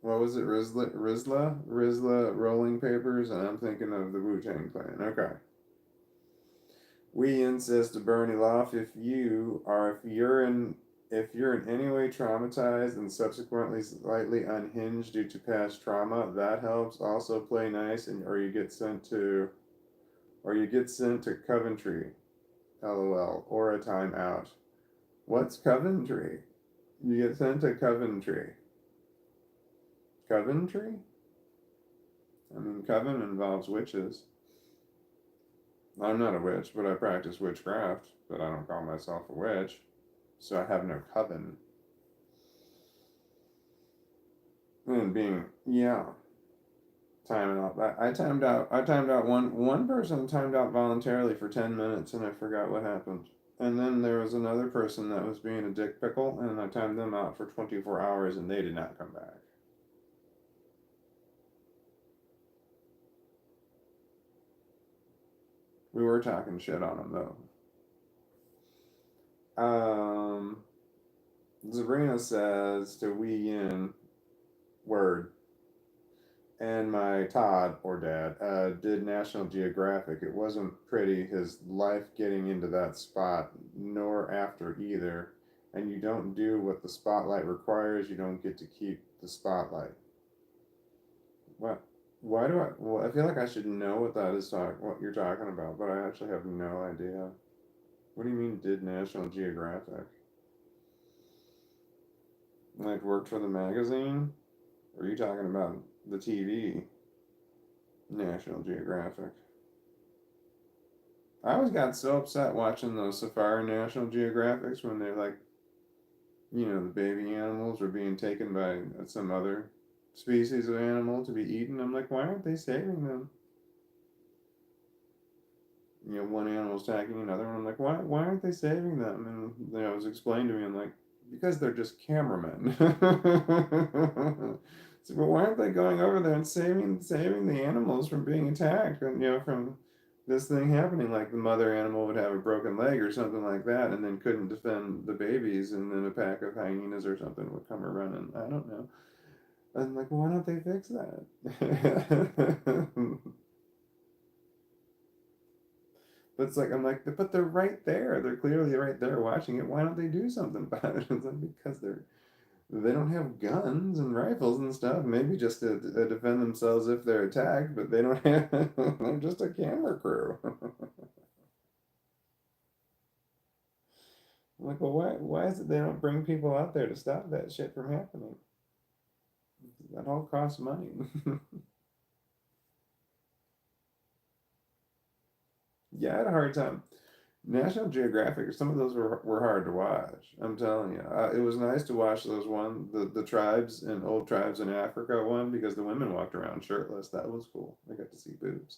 What was it, Rizla Rolling Papers, and I'm thinking of the Wu-Tang Clan. Okay. We insist to Bernie Loft, if you're in any way traumatized and subsequently slightly unhinged due to past trauma, that helps. Also play nice or you get sent to Coventry, LOL, or a timeout. What's Coventry? You get sent to Coventry. Coventry? I mean, coven involves witches. I'm not a witch, but I practice witchcraft, but I don't call myself a witch, so I have no coven. And yeah, timing out. I timed out. One person timed out voluntarily for 10 minutes, and I forgot what happened. And then there was another person that was being a dick pickle, and I timed them out for 24 hours, and they did not come back. We were talking shit on them though. Um, Sabrina says to Wee Yin, word, and my Todd, or dad, did National Geographic. It wasn't pretty, his life getting into that spot, nor after either. And you don't do what the spotlight requires, you don't get to keep the spotlight. What? Why do I? Well, I feel like I should know what that is what you're talking about, but I actually have no idea. What do you mean, did National Geographic? Like, worked for the magazine? Or are you talking about the TV, National Geographic? I always got so upset watching those Safari National Geographics when they're like, the baby animals were being taken by some other species of animal to be eaten. I'm like, why aren't they saving them? One animal's attacking another one. I'm like, why aren't they saving them? And it was explained to me. I'm like, because they're just cameramen. So, but why aren't they going over there and saving the animals from being attacked and from this thing happening? Like the mother animal would have a broken leg or something like that, and then couldn't defend the babies, and then a pack of hyenas or something would come running. I don't know. I'm like, why don't they fix that? But it's like I'm like, but they're right there. They're clearly right there watching it. Why don't they do something about it? It's like because they don't have guns and rifles and stuff. Maybe just to defend themselves if they're attacked, but they don't have. They're just a camera crew. I'm like, well, why is it they don't bring people out there to stop that shit from happening? That all costs money. Yeah, I had a hard time. National Geographic, some of those were hard to watch. I'm telling you, it was nice to watch those the tribes and old tribes in Africa one because the women walked around shirtless. That was cool. I got to see boobs.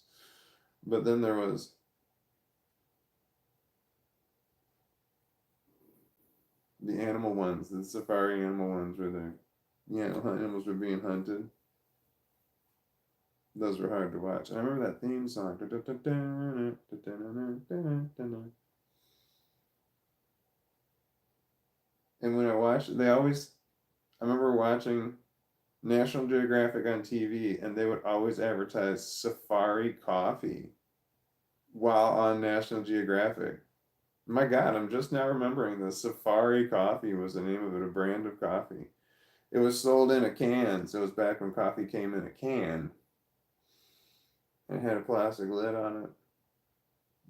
But then there was the animal ones, the safari animal ones, where animals were being hunted. Those were hard to watch. I remember that theme song. And when I watched, I remember watching National Geographic on TV, and they would always advertise Safari coffee while on National Geographic. My God, I'm just now remembering this. Safari coffee was the name of it, a brand of coffee. It was sold in a can, so it was back when coffee came in a can. And it had a plastic lid on it.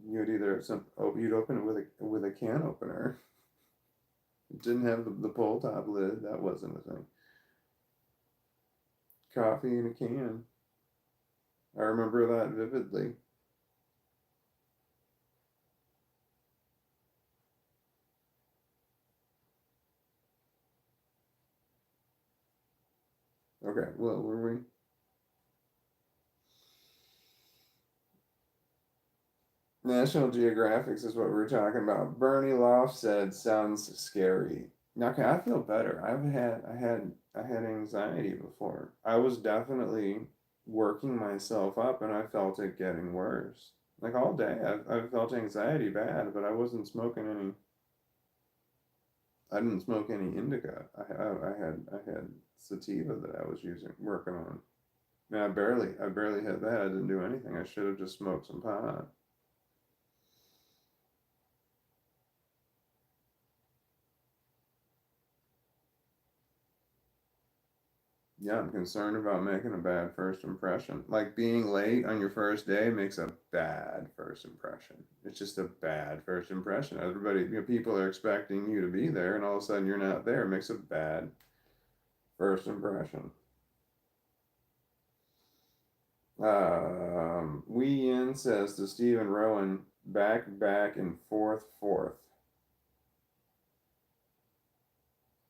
You'd open it with a can opener. It didn't have the pull top lid. That wasn't a thing. Coffee in a can. I remember that vividly. Okay, well, were we? National Geographics is what we were talking about. Bernie Loft said, "Sounds scary." Now, okay, I feel better. I had anxiety before. I was definitely working myself up, and I felt it getting worse. Like all day, I felt anxiety bad, but I wasn't smoking any. I didn't smoke any indica. I had sativa that I was working on. And I barely had that. I didn't do anything. I should have just smoked some pot. Yeah, I'm concerned about making a bad first impression. Like being late on your first day makes a bad first impression. It's just a bad first impression. Everybody, people are expecting you to be there, and all of a sudden you're not there. It makes a bad first impression. Wee Yin says to Stephen Rowan, back, and fourth.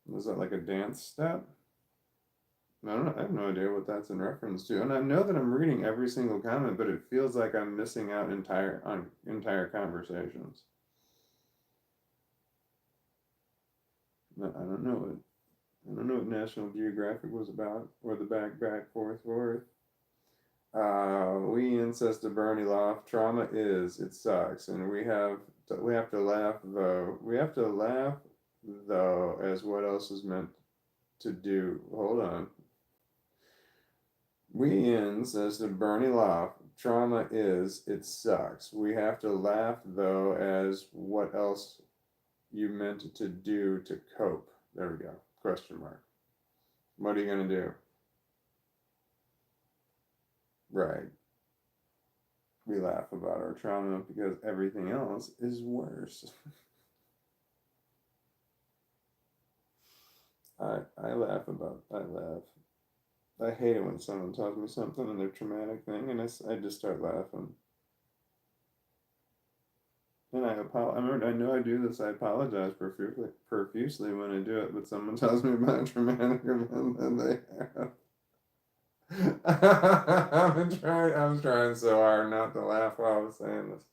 Was that like a dance step? I don't know. I have no idea what that's in reference to. And I know that I'm reading every single comment, but it feels like I'm missing out on entire conversations. I don't know what National Geographic was about, or the fourth. We incest to Bernie Loft. Trauma is, it sucks. And we have We have to laugh though. We have to laugh though as what else is meant to do. Hold on. Wean says to Bernie Loft, trauma is, it sucks. We have to laugh though as what else you meant to do to cope. There we go. Question mark. What are you gonna do? Right. We laugh about our trauma because everything else is worse. I laugh. I hate it when someone tells me something and their traumatic thing, and I just start laughing. And I know I do this. I apologize profusely when I do it, but someone tells me about a traumatic event that they have. I was trying so hard not to laugh while I was saying this.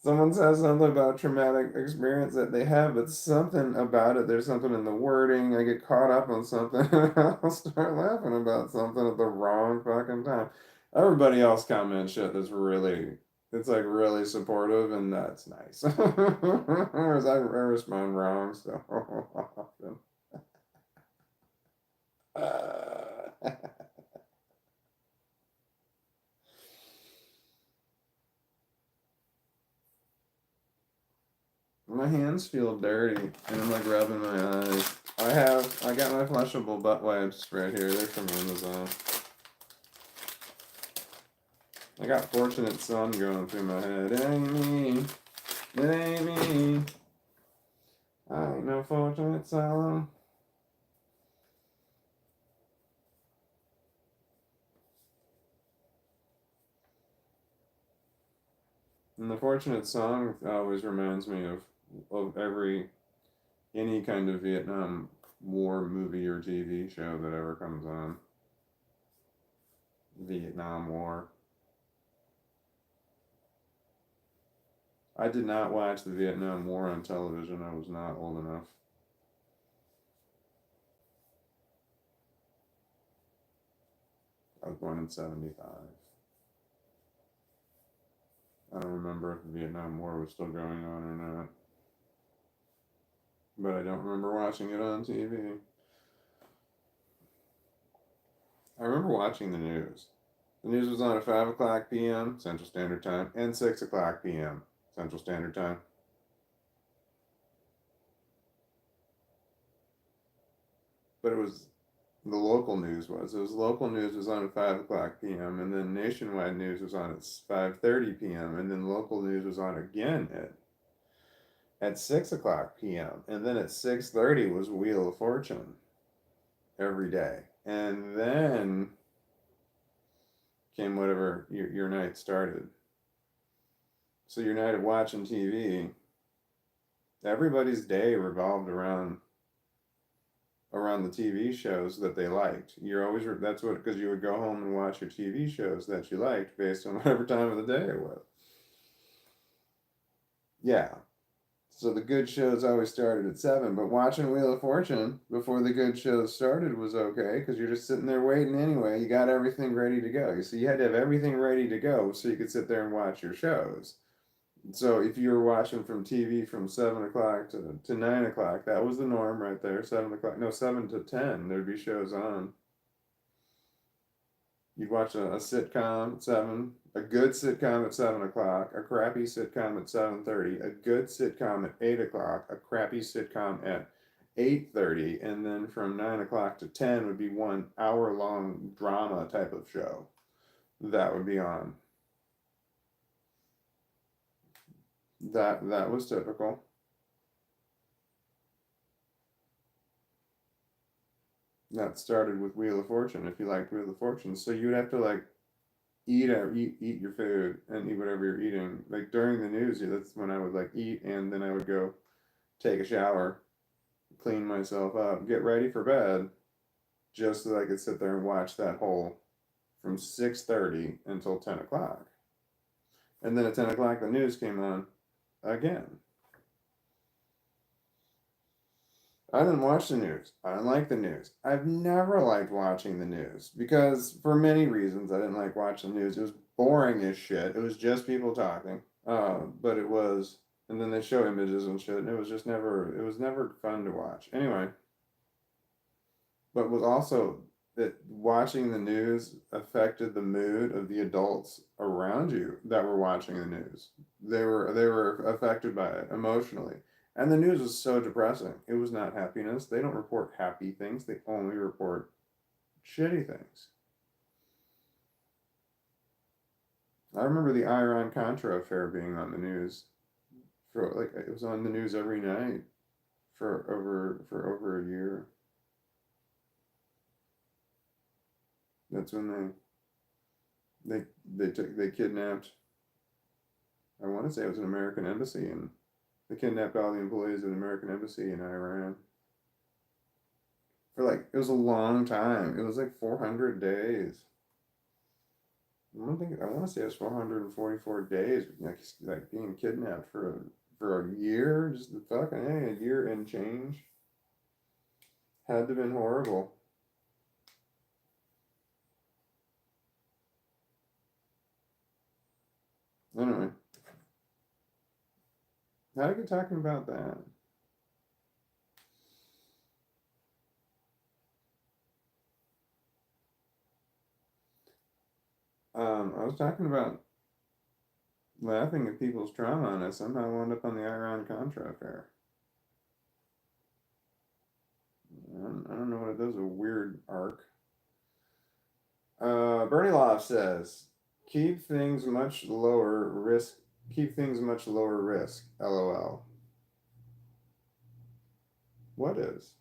Someone says something about a traumatic experience that they have, but something about it, there's something in the wording, I get caught up on something, and I'll start laughing about something at the wrong fucking time. Everybody else comments shit that's really, it's like really supportive, and that's nice. Whereas I respond wrong so often. My hands feel dirty, and I'm like rubbing my eyes. I got my flushable butt wipes right here. They're from Amazon. I got Fortunate Son going through my head. It ain't me. It ain't me. I ain't no Fortunate Son. And the Fortunate Song always reminds me of any kind of Vietnam War movie or TV show that ever comes on. Vietnam War. I did not watch the Vietnam War on television. I was not old enough. I was born in 75. I don't remember if the Vietnam War was still going on or not. But I don't remember watching it on TV. I remember watching the news. The news was on at 5 o'clock p.m. Central Standard Time and 6 o'clock p.m. Central Standard Time. But it was the local news was. It was local news was on at 5 o'clock p.m. and then nationwide news was on at 5:30 p.m. and then local news was on again at 6 o'clock p.m. and then at 6:30 was Wheel of Fortune every day. And then came whatever your night started. So your night of watching TV, everybody's day revolved around the TV shows that they liked. You're always that's what because you would go home and watch your TV shows that you liked based on whatever time of the day it was. Yeah. So the good shows always started at 7, but watching Wheel of Fortune before the good shows started was okay because you're just sitting there waiting anyway. You got everything ready to go. So you had to have everything ready to go so you could sit there and watch your shows. So if you were watching from TV from 7 o'clock to 9 o'clock, that was the norm right there. 7 o'clock, no, 7 to 10, there'd be shows on. You'd watch a sitcom at 7, a good sitcom at 7 o'clock, a crappy sitcom at 7:30, a good sitcom at 8 o'clock, a crappy sitcom at 8:30, and then from 9 o'clock to 10 would be 1 hour long drama type of show that would be on. That was typical. That started with Wheel of Fortune if you liked Wheel of Fortune. So you'd have to like eat your food and eat whatever you're eating. Like during the news, that's when I would like eat and then I would go take a shower, clean myself up, get ready for bed, just so that I could sit there and watch that whole from 6:30 until 10 o'clock. And then at 10 o'clock the news came on again. I didn't watch the news. I didn't like the news. I've never liked watching the news because, for many reasons, I didn't like watching the news. It was boring as shit. It was just people talking. But it was, And then they show images and shit, and it was never fun to watch. Anyway, but was also that watching the news affected the mood of the adults around you that were watching the news. They were affected by it emotionally. And the news was so depressing. It was not happiness. They don't report happy things. They only report shitty things. I remember the Iran Contra affair being on the news for like it was on the news every night for over a year. That's when they kidnapped. I want to say it was an American embassy, and they kidnapped all the employees of the American embassy in Iran for like it was a long time. It was like 400 days. I want to say it was 444 days, like being kidnapped for a year, just the fucking a year and change. Had to have been horrible. Anyway, how to get talking about that? I was talking about laughing at people's trauma, and I somehow wound up on the Iran Contra affair. I don't know what it does. A weird arc. Bernie Loft says, "Keep things much lower risk. Keep things much lower risk." LOL. What is?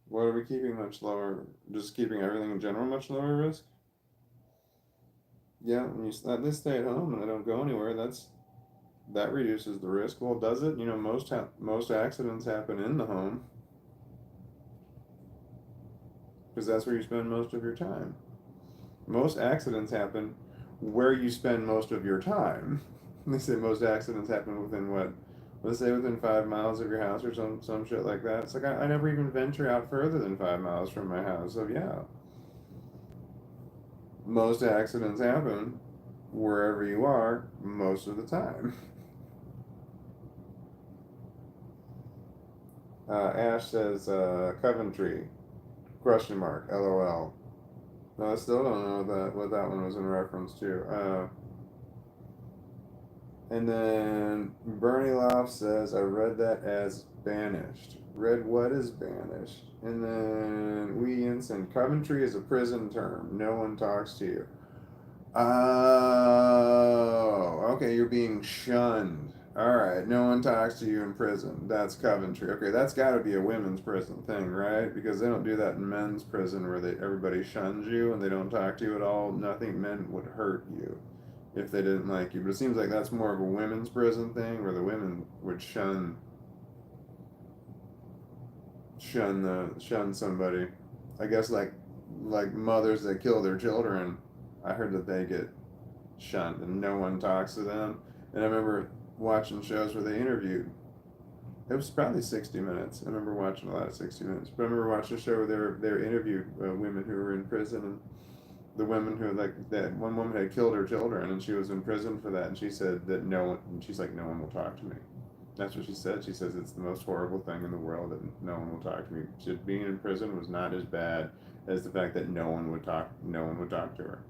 What are we keeping much lower? Just keeping everything in general much lower risk? Yeah, when you at least stay at home and I don't go anywhere, that reduces the risk. Well, does it? You know, most accidents happen in the home because that's where you spend most of your time. Most accidents happen where you spend most of your time. They say most accidents happen within what? Let's say within 5 miles of your house or some shit like that. It's like I never even venture out further than 5 miles from my house. So yeah, most accidents happen wherever you are most of the time. Ash says Coventry question mark LOL. No, I still don't know what that one was in reference to. And then Bernie Loft says, I read that as banished. Read what is banished? And then we Ensign, Coventry is a prison term. No one talks to you. Oh, okay, you're being shunned. Alright, no one talks to you in prison. That's Coventry. Okay, that's gotta be a women's prison thing, right? Because they don't do that in men's prison where everybody shuns you and they don't talk to you at all. Nothing men would hurt you if they didn't like you. But it seems like that's more of a women's prison thing where the women would shun somebody. I guess like mothers that kill their children. I heard that they get shunned and no one talks to them. And I remember watching shows where they interviewed. It was probably 60 Minutes. I remember watching a lot of 60 Minutes. But I remember watching a show where they interviewed women who were in prison, and the women who like that one woman had killed her children and she was in prison for that, and she said that no one. And she's like, no one will talk to me. That's what she said. She says it's the most horrible thing in the world that no one will talk to me. Just being in prison was not as bad as the fact that no one would talk. No one would talk to her.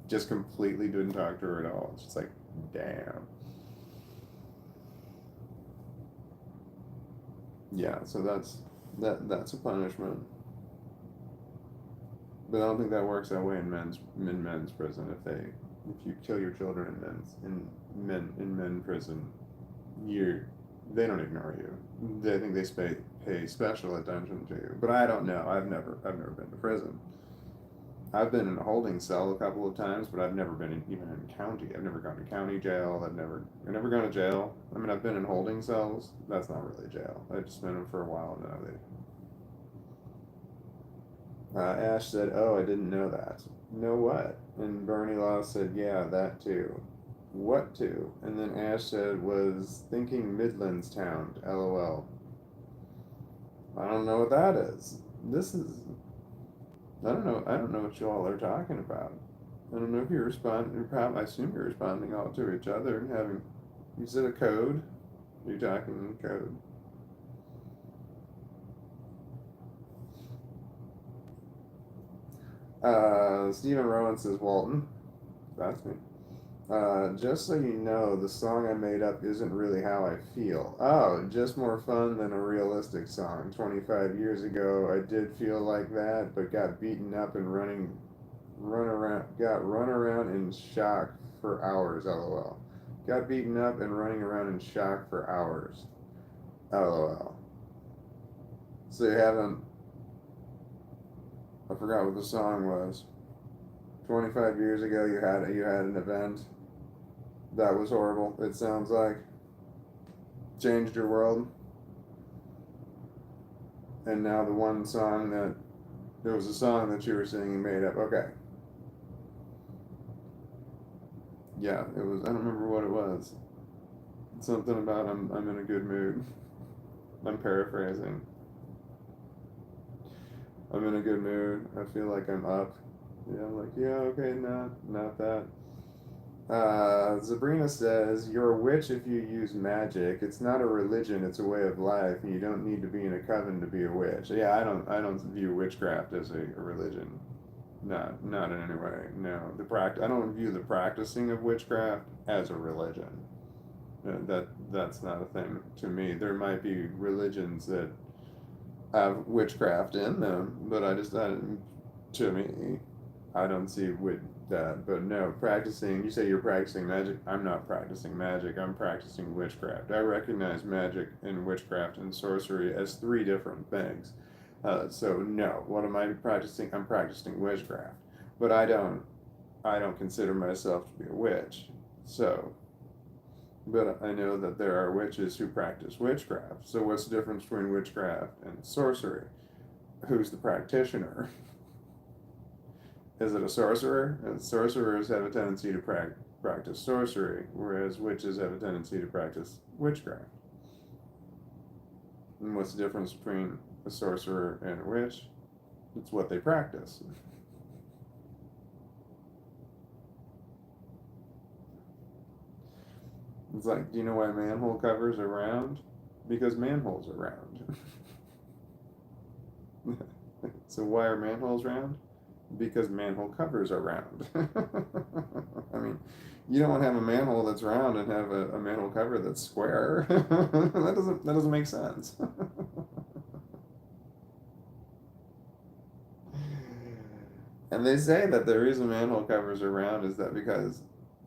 Just completely didn't talk to her at all. It's just like, damn. Yeah, so that's a punishment. But I don't think that works that way in men's prison. If you kill your children in men prison, you they don't ignore you. They think they pay special attention to you. But I don't know. I've never been to prison. I've been in a holding cell a couple of times, but I've never been even in county. I've never gone to county jail. I've never gone to jail. I mean, I've been in holding cells. That's not really jail. I've just been in for a while now. Ash said, "Oh, I didn't know that." Know what? And Bernie Law said, "Yeah, that too." What to? And then Ash said, "Was thinking Midlands town." LOL. I don't know what that is. This is. I don't know. I don't know what you all are talking about. I don't know if you're responding. I assume you're responding all to each other and having Is it a code? Are you talking in code? Stephen Rowan says, Walton. That's me. Just so you know, the song I made up isn't really how I feel. Oh, just more fun than a realistic song. 25 years ago, I did feel like that, but got beaten up and run around in shock for hours, lol. Got beaten up and running around in shock for hours, lol. So you haven't, I forgot what the song was. 25 years ago, you had an event that was horrible. It sounds like changed your world, and now the one song that there was a song that you were singing made up. Okay, yeah, it was. I don't remember what it was. Something about I'm in a good mood. I'm paraphrasing. I'm in a good mood. I feel like I'm up. Yeah, I'm like, yeah, okay, not that. Sabrina says, "You're a witch if you use magic. It's not a religion; it's a way of life, and you don't need to be in a coven to be a witch." Yeah, I don't view witchcraft as a religion. Not in any way. No, I don't view the practicing of witchcraft as a religion. That's not a thing to me. There might be religions that have witchcraft in them, but to me, I don't see with that. But no, practicing, you say you're practicing magic. I'm not practicing magic. I'm practicing witchcraft. I recognize magic and witchcraft and sorcery as three different things. So no, what am I practicing? I'm practicing witchcraft. But I don't consider myself to be a witch. So, but I know that there are witches who practice witchcraft. So what's the difference between witchcraft and sorcery? Who's the practitioner? Is it a sorcerer? And sorcerers have a tendency to practice sorcery, whereas witches have a tendency to practice witchcraft. And what's the difference between a sorcerer and a witch? It's what they practice. It's like, do you know why manhole covers are round? Because manholes are round. So why are manholes round? Because manhole covers are round. I mean, you don't want to have a manhole that's round and have a manhole cover that's square. That doesn't make sense. And they say that the reason manhole covers are round is that because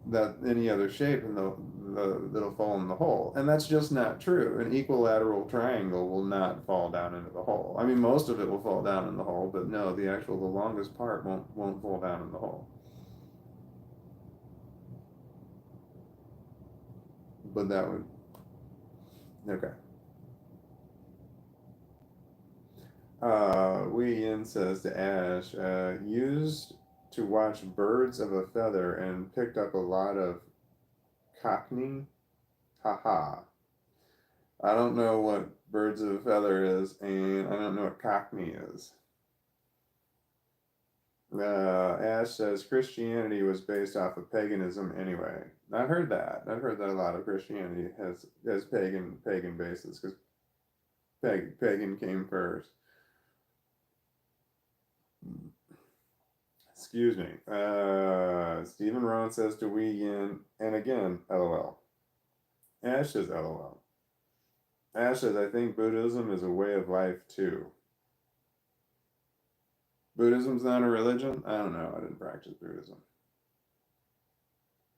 that any other shape and that'll fall in the hole, and that's just not true. An equilateral triangle will not fall down into the hole. I mean, most of it will fall down in the hole, but no, the longest part won't fall down in the hole. But that would okay. Wee Yin says to Ash, used to watch Birds of a Feather and picked up a lot of Cockney. Haha. I don't know what Birds of a Feather is, and I don't know what Cockney is. Ash says Christianity was based off of paganism anyway. I've heard that. I've heard that a lot of Christianity has pagan basis because pagan came first. Excuse me. Stephen Rowan says to Wee Yin, and again, LOL. Ash says LOL. Ash says, I think Buddhism is a way of life too. Buddhism's not a religion? I don't know. I didn't practice Buddhism.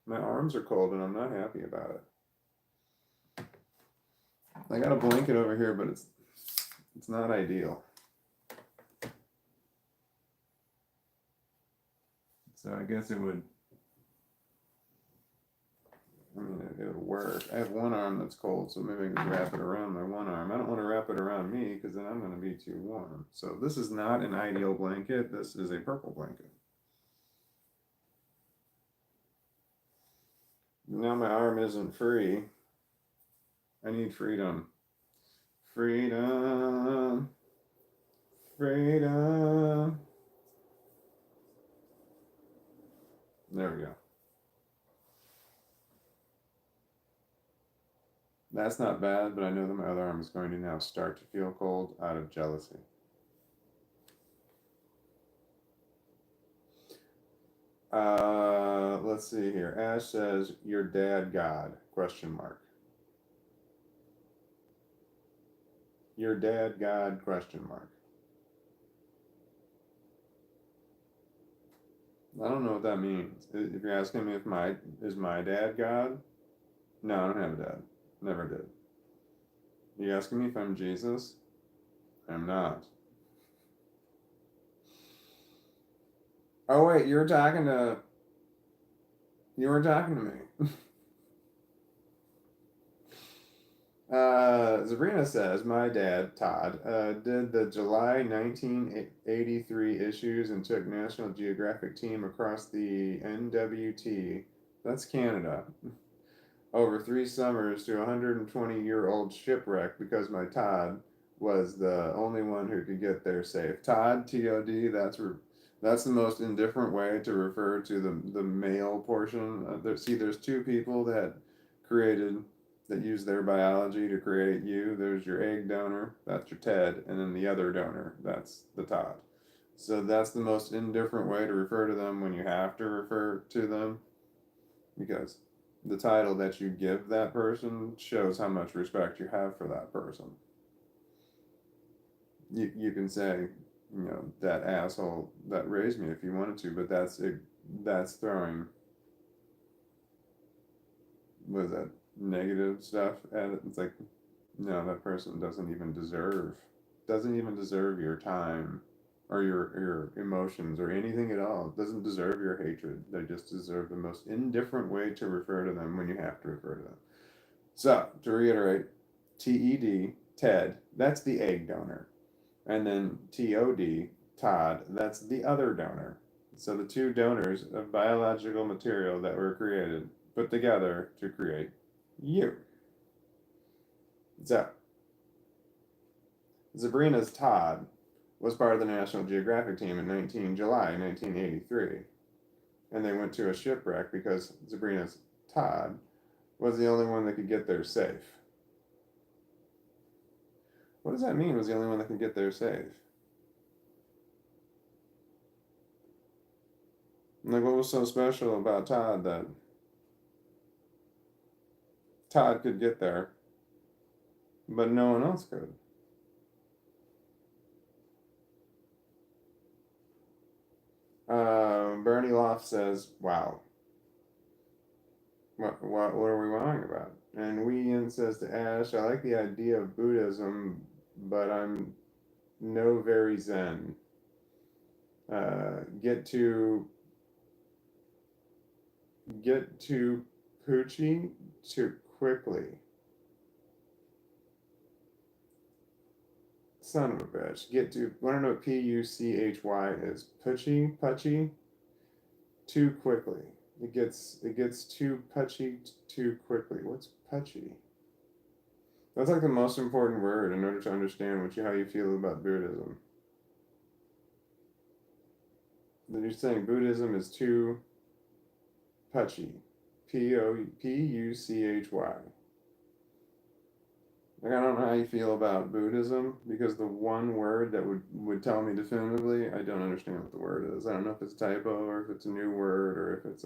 My arms are cold and I'm not happy about it. I got a blanket over here, but it's not ideal. So I guess it would work. I have one arm that's cold, so maybe I can wrap it around my one arm. I don't want to wrap it around me because then I'm going to be too warm. So this is not an ideal blanket. This is a purple blanket. Now my arm isn't free. I need freedom. Freedom. Freedom. There we go. That's not bad, but I know that my other arm is going to now start to feel cold out of jealousy. Let's see here. Ash says, "Your dad God?" Question mark. Your dad God? Question mark. I don't know what that means. If you're asking me if is my dad God? No, I don't have a dad. Never did. You asking me if I'm Jesus? I'm not. Oh wait, you were talking to me. Sabrina says, my dad, Todd, did the July 1983 issues and took National Geographic team across the NWT, that's Canada, over 3 summers to a 120-year-old shipwreck because my Todd was the only one who could get there safe. Todd, T-O-D, that's the most indifferent way to refer to the male portion. There's two people that use their biology to create you. There's your egg donor, that's your Ted, and then the other donor, that's the Todd. So that's the most indifferent way to refer to them when you have to refer to them, because the title that you give that person shows how much respect you have for that person. You can say, that asshole that raised me if you wanted to, but that's throwing, what is that, negative stuff at it. It's like, no, that person doesn't even deserve your time or your emotions or anything at all. It doesn't deserve your hatred. They just deserve the most indifferent way to refer to them when you have to refer to them. So, to reiterate, TED, Ted, that's the egg donor. And then TOD, Todd, that's the other donor. So the two donors of biological material that were created, put together to create you. So, Sabrina's Todd was part of the National Geographic team in July 1983. And they went to a shipwreck because Sabrina's Todd was the only one that could get there safe. What does that mean, was the only one that could get there safe? Like, what was so special about Todd that Todd could get there, but no one else could? Bernie Loft says, wow. What are we wrong about? And Wee Yin says to Ash, I like the idea of Buddhism, but I'm no very Zen. Get to Poochie too quickly. Son of a bitch. Want to know what P-U-C-H-Y is? Putchy? Too quickly. It gets too putchy too quickly. What's putchy? That's like the most important word in order to understand how you feel about Buddhism. Then you're saying Buddhism is too putchy. P-U-C-H-Y. Like, I don't know how you feel about Buddhism, because the one word that would tell me definitively, I don't understand what the word is. I don't know if it's a typo or if it's a new word or if it's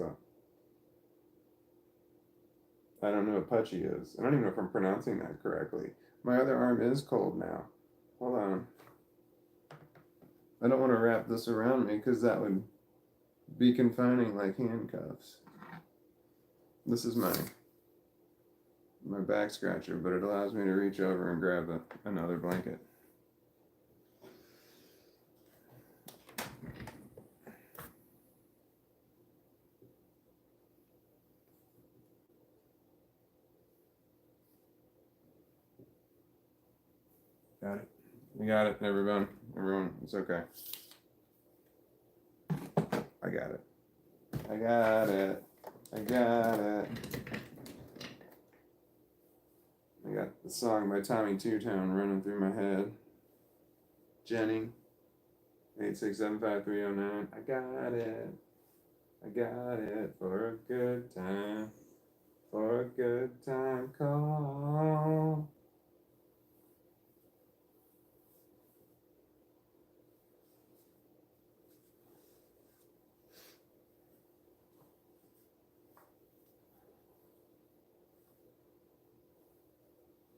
I don't know what putchy is. I don't even know if I'm pronouncing that correctly. My other arm is cold now. Hold on. I don't want to wrap this around me because that would be confining like handcuffs. This is my back scratcher, but it allows me to reach over and grab another blanket. Got it. We got it, everyone. Everyone, it's okay. I got it. I got it. I got the song by Tommy Two Tone running through my head. Jenny, 8675309. I got it. I got it for a good time. for a good time call.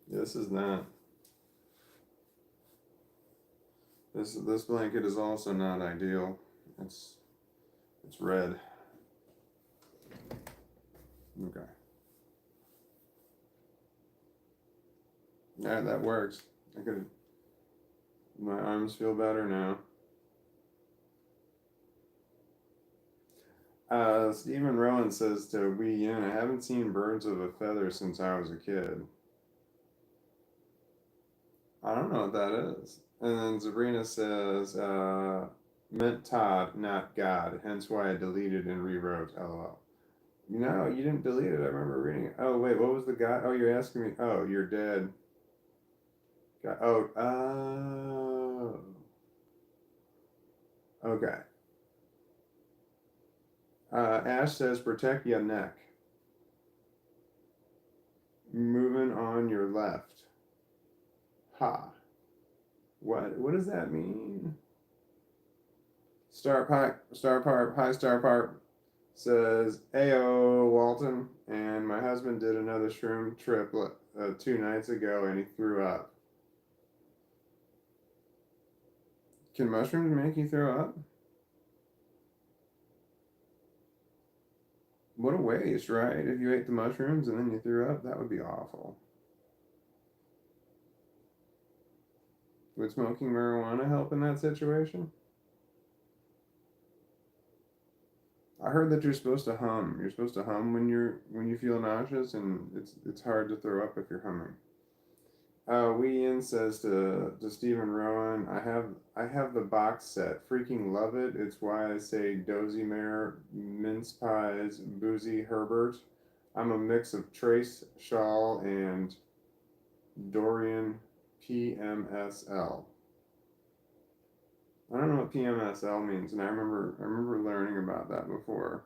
This is not. This blanket is also not ideal. It's red. Okay. Yeah, that works. I could. My arms feel better now. Stephen Rowan says to Wee Yin, I haven't seen birds of a feather since I was a kid. I don't know what that is. And then Sabrina says, meant Todd, not God, hence why I deleted and rewrote, lol. No, you didn't delete it. I remember reading it. Oh, wait, what was the guy? Oh, you're asking me. Oh, you're dead. God. Oh. Okay. Ash says, protect your neck. Moving on your left. Ha. What does that mean? Hi Star Park says, Ayo, Walton, and my husband did another shroom trip 2 nights ago and he threw up. Can mushrooms make you throw up? What a waste, right? If you ate the mushrooms and then you threw up, that would be awful. Would smoking marijuana help in that situation? I heard that you're supposed to hum. You're supposed to hum when you feel nauseous, and it's hard to throw up if you're humming. Wee In says to Stephen Rowan, I have the box set. Freaking love it. It's why I say Dozy Mare, mince pies, boozy Herbert. I'm a mix of Trace Shaw and Dorian PMSL. I don't know what PMSL means, and I remember learning about that before.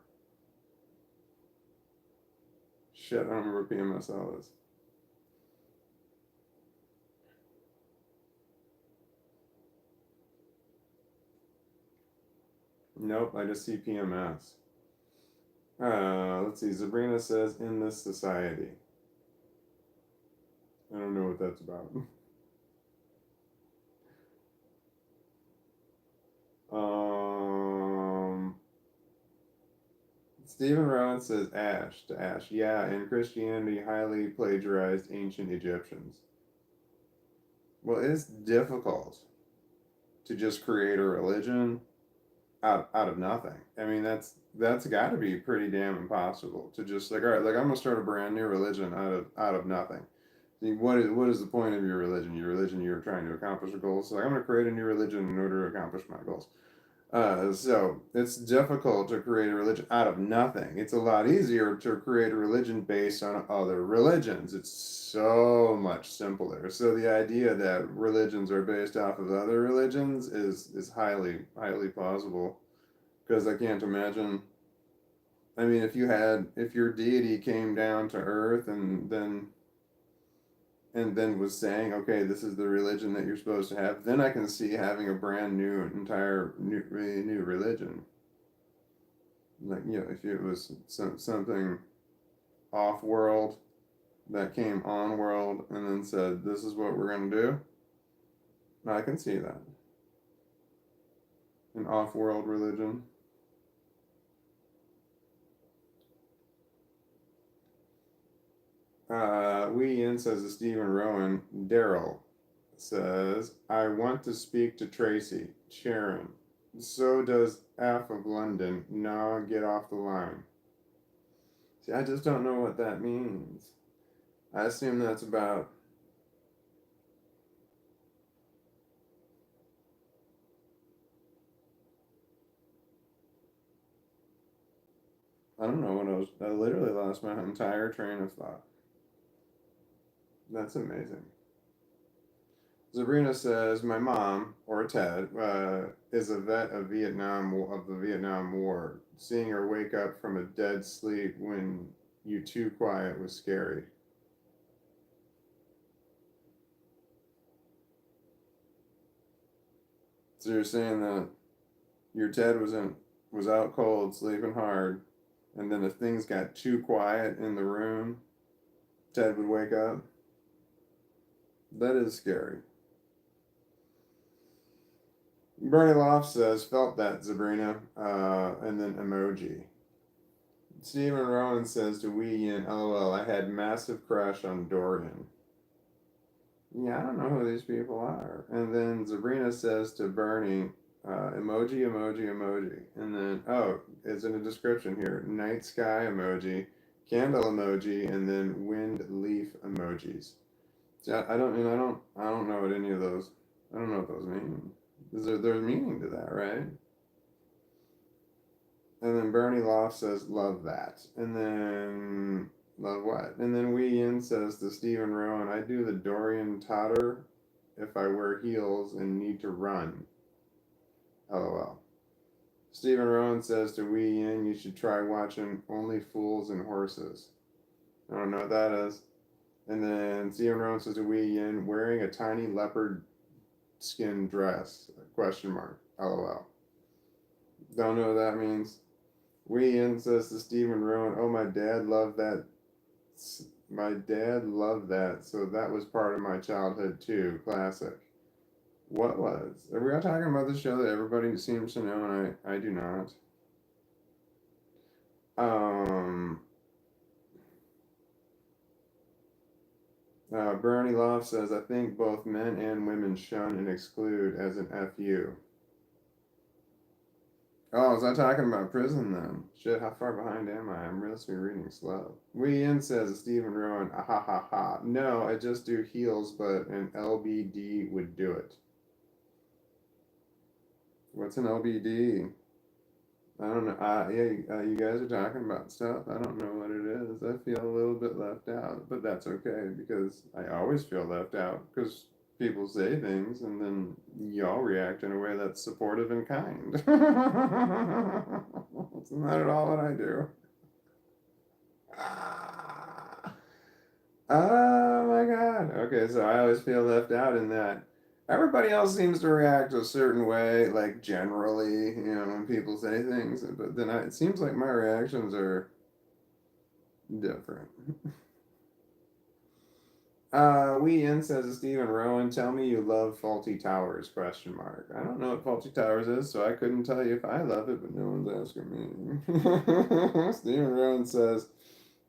Shit, I don't remember what PMSL is. Nope, I just see PMS. Let's see. Sabrina says, in this society. I don't know what that's about. um, Stephen Rowan says, Ash to Ash. Yeah, in Christianity, highly plagiarized ancient Egyptians. Well, it's difficult to just create a religion out of nothing. I mean, that's got to be pretty damn impossible to just like, all right, like I'm gonna start a brand new religion out of nothing. What is the point of your religion? Your religion, you're trying to accomplish a goal. So I'm going to create a new religion in order to accomplish my goals. So it's difficult to create a religion out of nothing. It's a lot easier to create a religion based on other religions. It's so much simpler. So the idea that religions are based off of other religions is highly plausible because I can't imagine. I mean, if your deity came down to Earth and then was saying, okay, this is the religion that you're supposed to have, then I can see having a brand new, really new religion. Like, if it was something off world that came on world and then said, this is what we're going to do, I can see that. An off world religion. Wee Yin says to Stephen Rowan, Daryl says, I want to speak to Tracy. Sharon. So does F of London. No, get off the line. See, I just don't know what that means. I assume that's about. I don't know what I was. I literally lost my entire train of thought. That's amazing. Sabrina says, my mom, or Ted, is a vet of the Vietnam War. Seeing her wake up from a dead sleep when you too quiet was scary. So you're saying that your Ted was out cold, sleeping hard, and then if things got too quiet in the room, Ted would wake up? That is scary. Bernie Loft says, felt that, Sabrina, and then emoji. Stephen Rowan says to Wee Yin, LOL, I had massive crush on Dorian. Yeah, I don't know who these people are. And then Sabrina says to Bernie, emoji, emoji, emoji. And then, oh, it's in a description here. Night sky emoji, candle emoji, and then wind leaf emojis. So I don't know what any of those, I don't know what those mean. There's meaning to that, right? And then Bernie Loft says, love that. And then, love what? And then Wee Yin says to Stephen Rowan, I do the Dorian totter if I wear heels and need to run. LOL. Stephen Rowan says to Wee Yin, you should try watching Only Fools and Horses. I don't know what that is. And then Stephen Rowan says to Wee Yin, wearing a tiny leopard skin dress? Question mark. LOL. Don't know what that means. Wee Yin says to Stephen Rowan, oh, my dad loved that. My dad loved that, so that was part of my childhood too. Classic. What was? Are we all talking about the show that everybody seems to know and I do not? Bernie Loft says, I think both men and women shun and exclude as an FU. Oh, was I talking about prison then? Shit, how far behind am I? I'm really reading slow. Wee Yin says, Stephen Rowan, ah ha ha ha. No, I just do heels, but an LBD would do it. What's an LBD? I don't know. You guys are talking about stuff. I don't know what it is. I feel a little bit left out, but that's okay because I always feel left out because people say things and then y'all react in a way that's supportive and kind. Isn't that at all what I do? Oh my God. Okay, so I always feel left out in that. Everybody else seems to react a certain way, like generally, when people say things, but then it seems like my reactions are different. Wee In says to Stephen Rowan, tell me you love Faulty Towers, question mark. I don't know what Faulty Towers is, so I couldn't tell you if I love it, but no one's asking me. Stephen Rowan says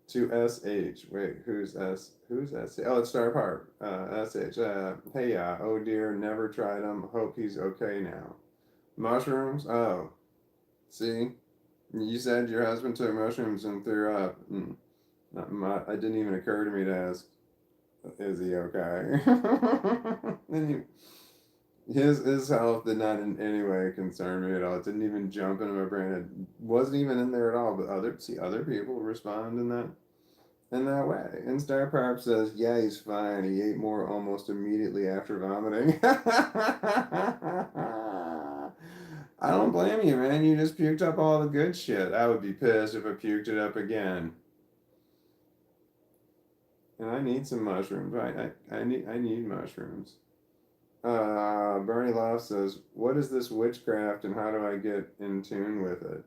to SH. Wait, who's S? Who's SH? Oh, it's Star Park. SH. Hey, oh dear, never tried them. Hope he's okay now. Mushrooms? Oh, see? You said your husband took mushrooms and threw up. It didn't even occur to me to ask, is he okay? His health did not in any way concern me at all. It didn't even jump into my brain. It wasn't even in there at all. But other people respond in that way. And Star Prop says, yeah, he's fine. He ate more almost immediately after vomiting. I don't blame you, man. You just puked up all the good shit. I would be pissed if I puked it up again. And I need some mushrooms. I need mushrooms. Bernie Love says, what is this witchcraft and how do I get in tune with it?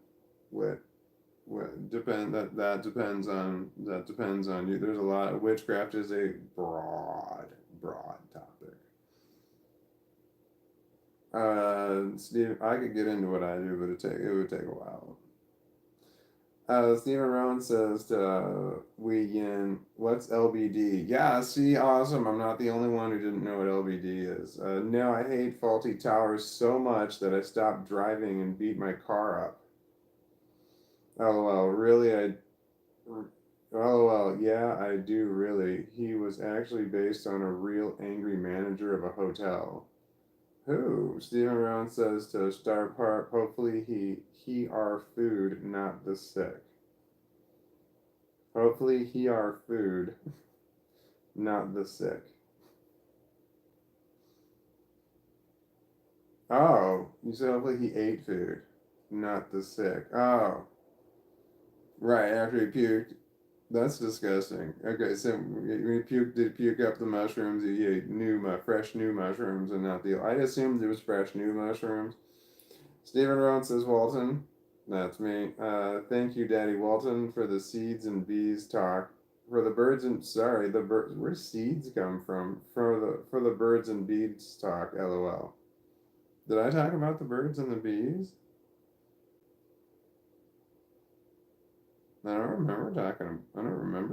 That depends on you. There's a lot. Witchcraft is a broad topic. Steve, I could get into what I do, but it would take a while. Stephen Rowan says to Wee Yin, what's LBD? Yeah, see, awesome. I'm not the only one who didn't know what LBD is. No, I hate Faulty Towers so much that I stopped driving and beat my car up. LOL, really? LOL, yeah, I do really. He was actually based on a real angry manager of a hotel. Who? Stephen Rowan says to Star Park, hopefully he are food, not the sick. Hopefully he are food, not the sick. Oh, you said hopefully he ate food, not the sick. Oh, right, after he puked. That's disgusting. Okay, so you puked, did puke up the mushrooms? You ate fresh new mushrooms and not the. I assumed it was fresh new mushrooms. Stephen Rowan says, Walton, that's me. Thank you, Daddy Walton, for the seeds and bees talk. For the birds and sorry, the birds. Where seeds come from? For the birds and bees talk. LOL. Did I talk about the birds and the bees? I don't remember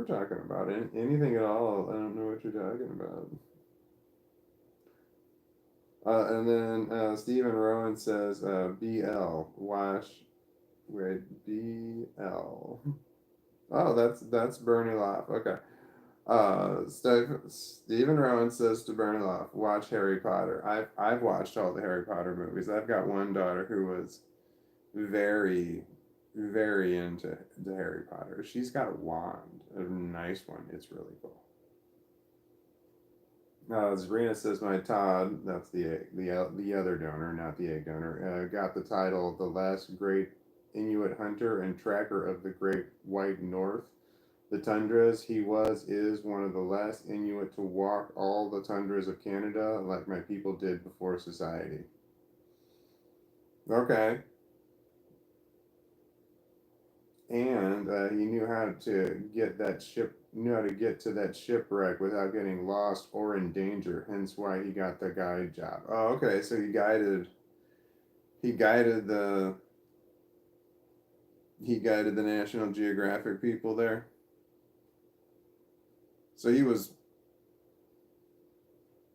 talking about anything at all. I don't know what you're talking about. And then Stephen Rowan says, BL, wash, wait, BL. Oh, that's Bernie Loff. Okay. Stephen Rowan says to Bernie Loff, watch Harry Potter. I've watched all the Harry Potter movies. I've got one daughter who was very, very into Harry Potter. She's got a wand, a nice one. It's really cool. Sabrina says my Todd, that's the other donor, not the egg donor, got the title the last great Inuit hunter and tracker of the Great White North, the tundras. He is one of the last Inuit to walk all the tundras of Canada, like my people did before society. Okay, and he knew how to get to that shipwreck without getting lost or in danger, hence why he got the guide job. Oh, okay, so he guided the he guided the National Geographic people there. So he was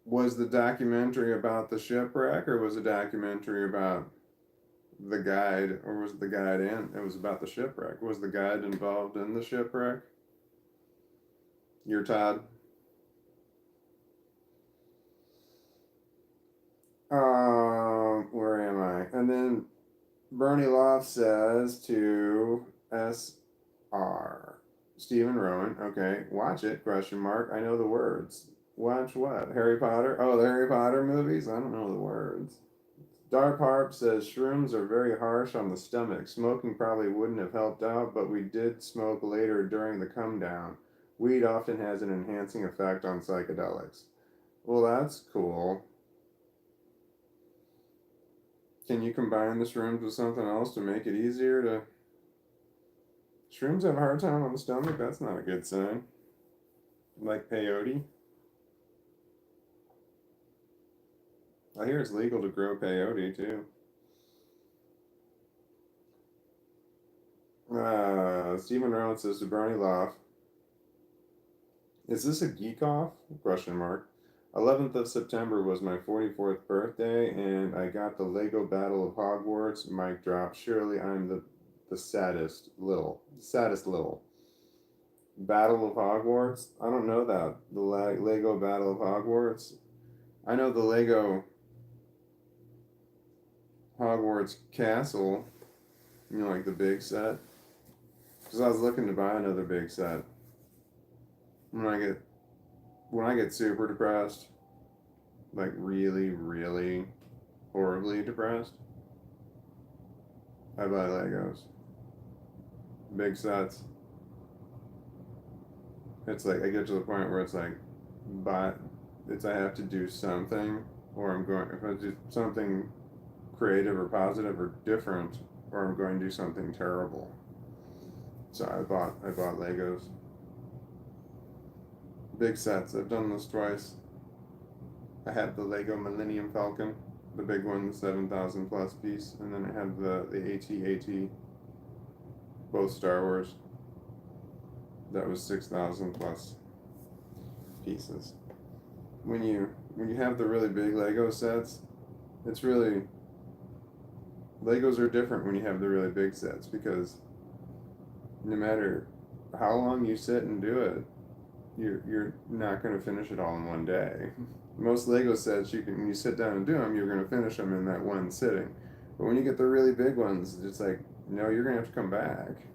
the documentary about the shipwreck, or was the documentary about the guide, or was the guide in it was about the shipwreck? Was the guide involved in the shipwreck? You're Todd. Where am I? And then Bernie Loft says to SR. Stephen Rowan, okay, watch it, question mark. I know the words. Watch what? Harry Potter? Oh, the Harry Potter movies? I don't know the words. Dark Harp says shrooms are very harsh on the stomach. Smoking probably wouldn't have helped out, but we did smoke later during the come down. Weed often has an enhancing effect on psychedelics. Well, that's cool. Can you combine the shrooms with something else to make it easier to. Shrooms have a hard time on the stomach? That's not a good sign. Like peyote? I hear it's legal to grow peyote too. Stephen Rowan says to Bernie Loff, is this a geek off? Question mark. 11th of September was my 44th birthday, and I got the Lego Battle of Hogwarts. Mic drop. Surely I'm the saddest little. Battle of Hogwarts? I don't know that. The Lego Battle of Hogwarts? I know the Lego Hogwarts Castle, like the big set. Because I was looking to buy another big set. When I get super depressed, like really, really horribly depressed, I buy Legos. Big sets. It's like I get to the point where it's like, but I have to do something, or if I do something creative or positive or different, or I'm going to do something terrible. So I bought Legos. Big sets. I've done this twice. I had the Lego Millennium Falcon, the big one, the 7,000 plus piece, and then I had the AT-AT, both Star Wars. That was 6,000 plus pieces. When you have the really big Lego sets, it's really Legos are different when you have the really big sets, because no matter how long you sit and do it, you're not going to finish it all in one day. Most Lego sets, when you sit down and do them, you're going to finish them in that one sitting. But when you get the really big ones, it's like, no, you're going to have to come back.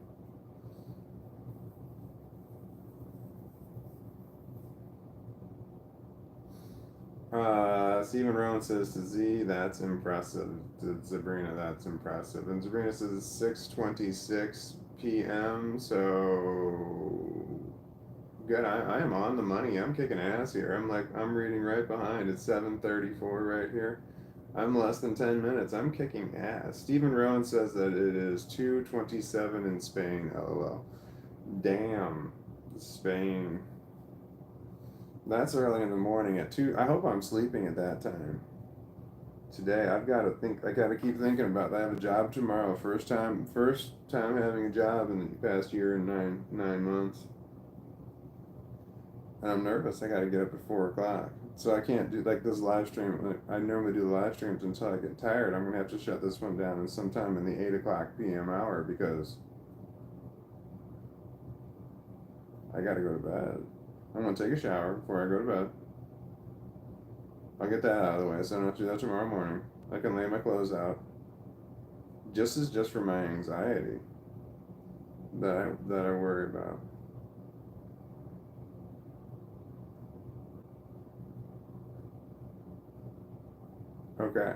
Stephen Rowan says to Z, that's impressive. To Sabrina, that's impressive. And Sabrina says 626 p.m. So good. I am on the money. I'm kicking ass here. I'm reading right behind. It's 7:34 right here. I'm less than 10 minutes. I'm kicking ass. Stephen Rowan says that it is 2:27 in Spain. LOL. Damn, Spain. That's early in the morning at 2. I hope I'm sleeping at that time. Today I've got to think. I got to keep thinking about that. I have a job tomorrow. First time having a job in the past year and nine months. And I'm nervous. I got to get up at 4 o'clock. So I can't do like this live stream. I normally do the live streams until I get tired. I'm gonna have to shut this one down in sometime in the 8 o'clock p.m. hour because I got to go to bed. I'm gonna take a shower before I go to bed. I'll get that out of the way so I don't have to do that tomorrow morning. I can lay my clothes out. Just for my anxiety that I worry about. Okay.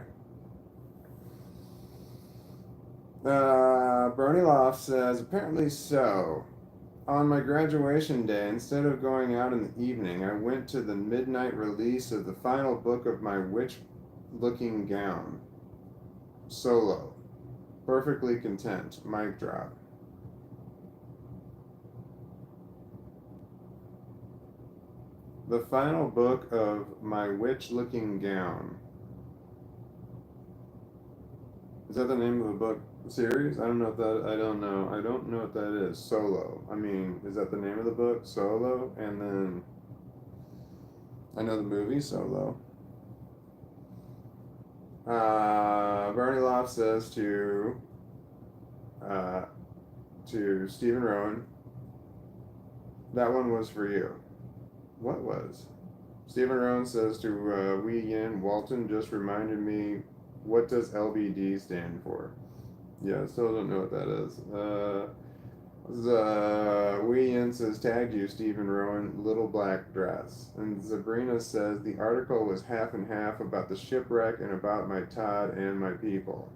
Bernie Loft says, apparently so. On my graduation day, instead of going out in the evening, I went to the midnight release of the final book of my witch-looking gown. Solo. Perfectly content. Mic drop. The final book of my witch-looking gown. Is that the name of a book series? I don't know if that. I don't know. I don't know what that is. Solo. I mean, is that the name of the book? Solo, and then I know the movie Solo. Bernie Loft says to Stephen Rowan, that one was for you. What was? Stephen Rowan says to Wee Yin, Walton just reminded me, what does LBD stand for? Yeah, I still don't know what that is. Wee Yin says, tagged you, Stephen Rowan, little black dress. And Sabrina says, the article was half and half about the shipwreck and about my Todd and my people.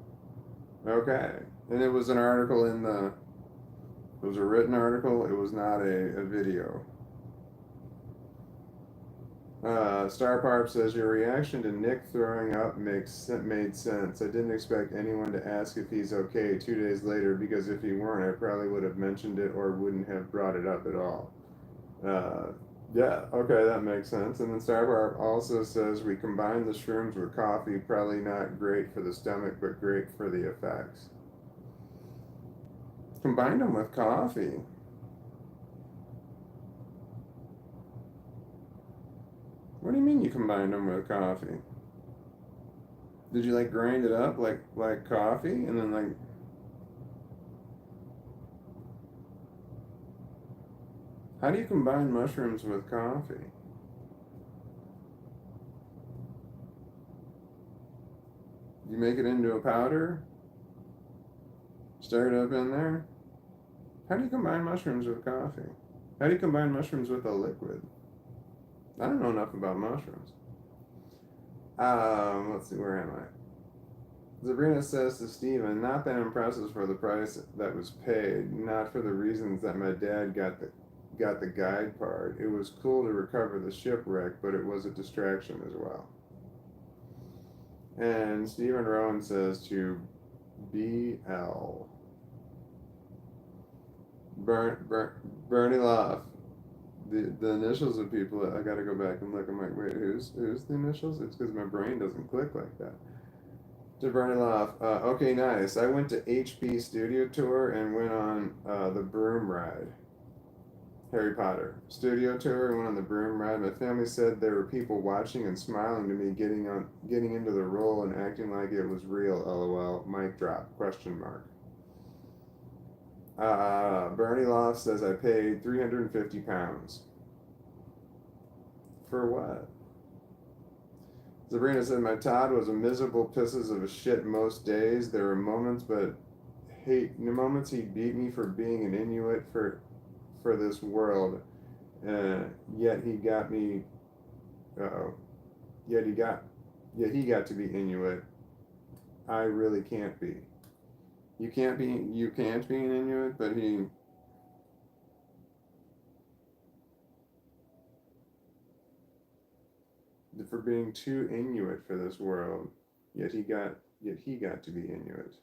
Okay. And it was an article it was a written article, it was not a video. Star Parp says, your reaction to Nick throwing up made sense. I didn't expect anyone to ask if he's okay 2 days later, because if he weren't, I probably would have mentioned it or wouldn't have brought it up at all. Yeah, okay, that makes sense. And then Star Parp also says, we combined the shrooms with coffee, probably not great for the stomach, but great for the effects. Combined them with coffee. What do you mean you combined them with coffee? Did you like grind it up like coffee and then like? How do you combine mushrooms with coffee? You make it into a powder? Stir it up in there? How do you combine mushrooms with coffee? How do you combine mushrooms with a liquid? I don't know enough about mushrooms. Let's see, where am I? Sabrina says to Steven, not that impressive for the price that was paid, not for the reasons that my dad got the guide part. It was cool to recover the shipwreck, but it was a distraction as well. And Stephen Rowan says to BL. Bernie Loft. The initials of people, I gotta go back and look. I'm like, wait, who's the initials? It's because my brain doesn't click like that. To Bernie Loft, okay, nice. I went to HP Studio Tour and went on the broom ride. Harry Potter Studio Tour and went on the broom ride. My family said there were people watching and smiling to me, getting into the role and acting like it was real. LOL. Mic drop? Question mark. Bernie Loft says I paid £350. For what? Sabrina said my Todd was a miserable pieces of a shit most days. There were moments, moments he beat me for being an Inuit for this world. Yet he got me. Yet he got to be Inuit. I really can't be. You can't be an Inuit, but for being too Inuit for this world, yet he got to be Inuit.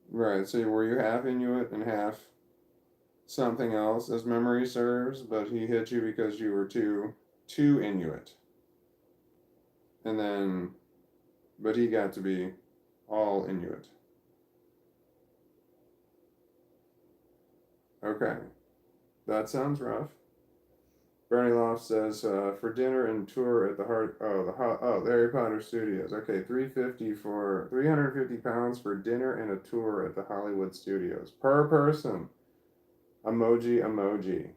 Right, so were you half Inuit and half something else as memory serves, but he hit you because you were too Inuit. And then but he got to be all Inuit. Okay. That sounds rough. Bernie Loft says for dinner and tour at the the Harry Potter Studios. Okay, 350 pounds for dinner and a tour at the Hollywood Studios per person. Emoji, emoji.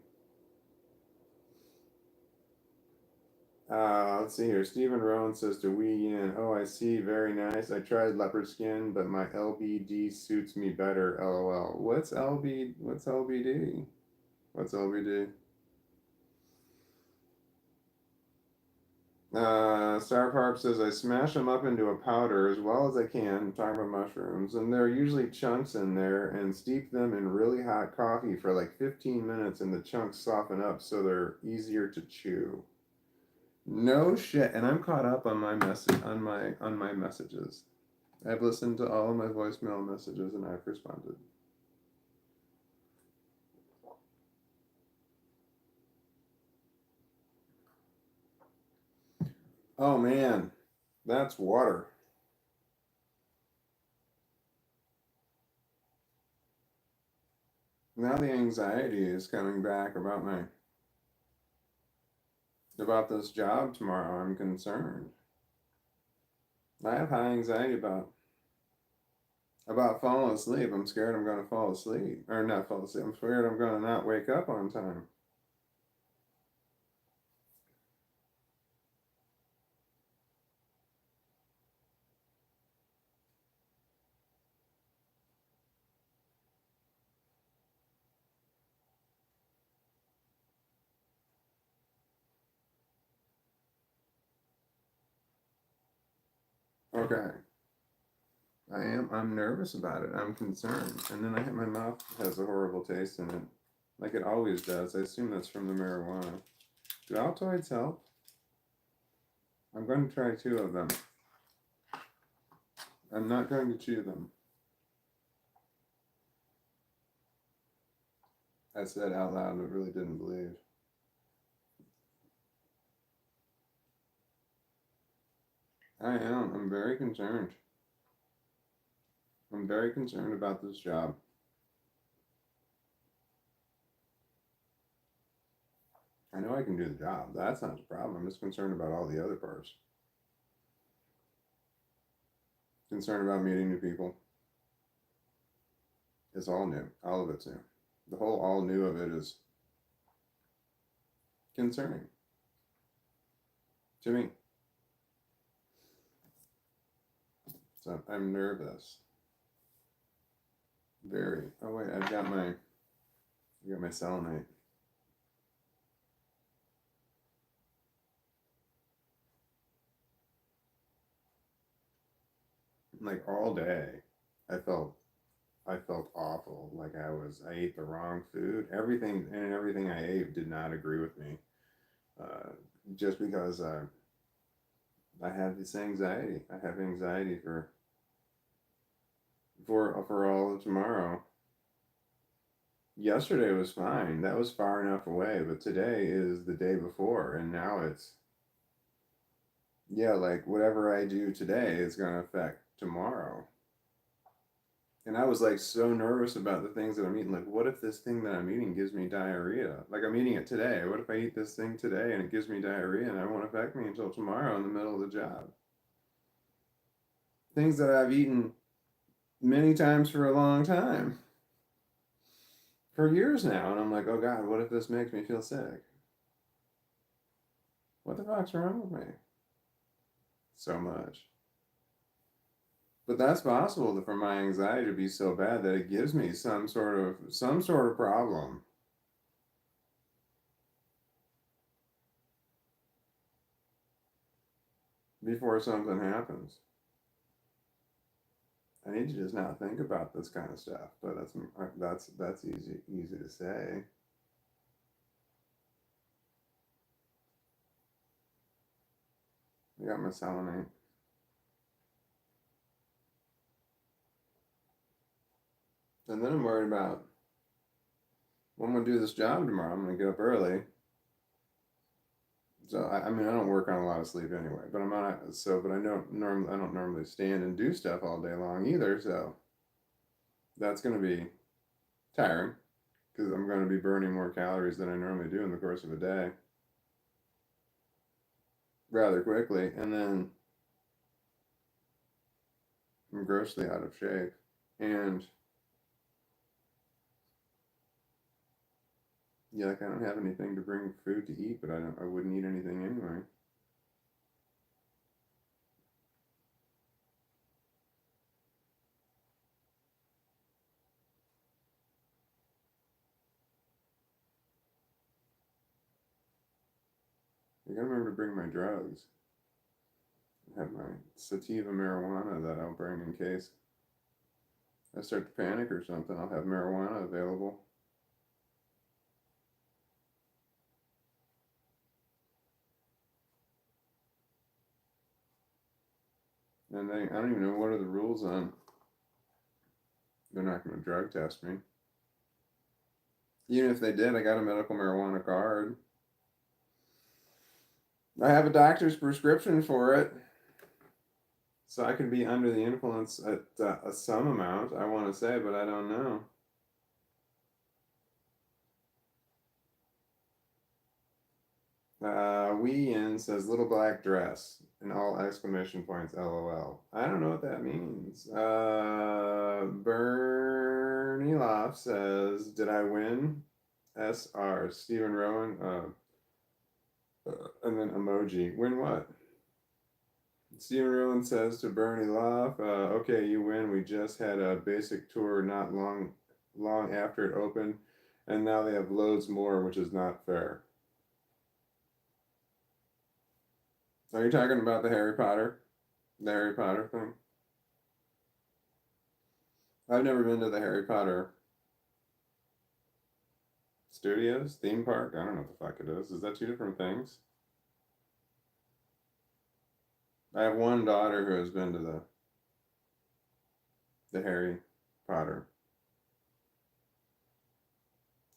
Let's see here. Stephen Rowan says to Wee Yin, oh, I see. Very nice. I tried leopard skin, but my LBD suits me better. LOL. What's LBD? What's LBD? What's LBD? Star Park says I smash them up into a powder as well as I can. I'm talking about mushrooms, and there are usually chunks in there, and steep them in really hot coffee for like 15 minutes, and the chunks soften up so they're easier to chew. No shit, and I'm caught up on my messages. I've listened to all of my voicemail messages and I've responded. Oh man, that's water. Now the anxiety is coming back about this job tomorrow. I'm concerned. I have high anxiety about falling asleep. I'm scared I'm going to fall asleep. Or not fall asleep. I'm scared I'm going to not wake up on time. Okay. I'm nervous about it. I'm concerned. And then my mouth has a horrible taste in it. Like it always does. I assume that's from the marijuana. Do Altoids help? I'm going to try 2 of them. I'm not going to chew them. I said out loud but really didn't believe. I am. I'm very concerned. I'm very concerned about this job. I know I can do the job. That's not the problem. I'm just concerned about all the other parts. Concerned about meeting new people. It's all new. All of it's new. The whole all new of it is concerning to me. So I'm nervous. Very. Oh wait, I got my selenite. Like all day, I felt awful. Like I ate the wrong food. Everything I ate did not agree with me. Uh, just because I have this anxiety. I have anxiety for all of tomorrow. Yesterday was fine. That was far enough away, but today is the day before, and now it's yeah, like whatever I do today is gonna affect tomorrow. And I was like so nervous about the things that I'm eating. Like, what if this thing that I'm eating gives me diarrhea? Like, I'm eating it today. What if I eat this thing today and it gives me diarrhea and it won't affect me until tomorrow in the middle of the job? Things that I've eaten many times for a long time, for years now. And I'm like, oh God, what if this makes me feel sick? What the fuck's wrong with me? So much. But that's possible for my anxiety to be so bad that it gives me some sort of problem. before something happens. I need to just not think about this kind of stuff, but that's easy to say. I got my selenite. And then I'm worried about when I'm gonna do this job tomorrow. I'm gonna get up early. So I mean I don't work on a lot of sleep anyway, but but I don't normally stand and do stuff all day long either, so that's gonna be tiring because I'm gonna be burning more calories than I normally do in the course of a day rather quickly, and then I'm grossly out of shape. And yeah, like I don't have anything to bring food to eat, but I wouldn't eat anything anyway. I gotta remember to bring my drugs. I have my sativa marijuana that I'll bring in case I start to panic or something. I'll have marijuana available. And I don't even know what are the rules on. They're not going to drug test me. Even if they did, I got a medical marijuana card. I have a doctor's prescription for it. So I could be under the influence at some amount, I want to say, but I don't know. Wee In says little black dress and all exclamation points, LOL. I don't know what that means. Bernie Loff says, did I win? SR. Stephen Rowan. And then emoji. Win what? Stephen Rowan says to Bernie Loff, okay, you win. We just had a basic tour not long after it opened, and now they have loads more, which is not fair. Are you talking about the Harry Potter? The Harry Potter thing? I've never been to the Harry Potter Studios theme park. I don't know what the fuck it is. Is that two different things? I have one daughter who has been to the Harry Potter.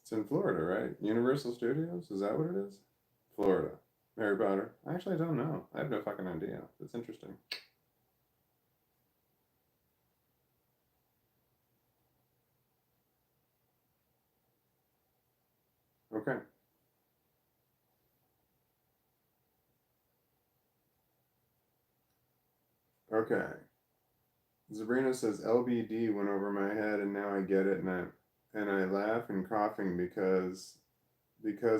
It's in Florida, right? Universal Studios? Is that what it is? Florida. Harry Potter. Actually, I don't know. I have no fucking idea. It's interesting. Okay. Okay. Sabrina says LBD went over my head and now I get it and I laugh and coughing because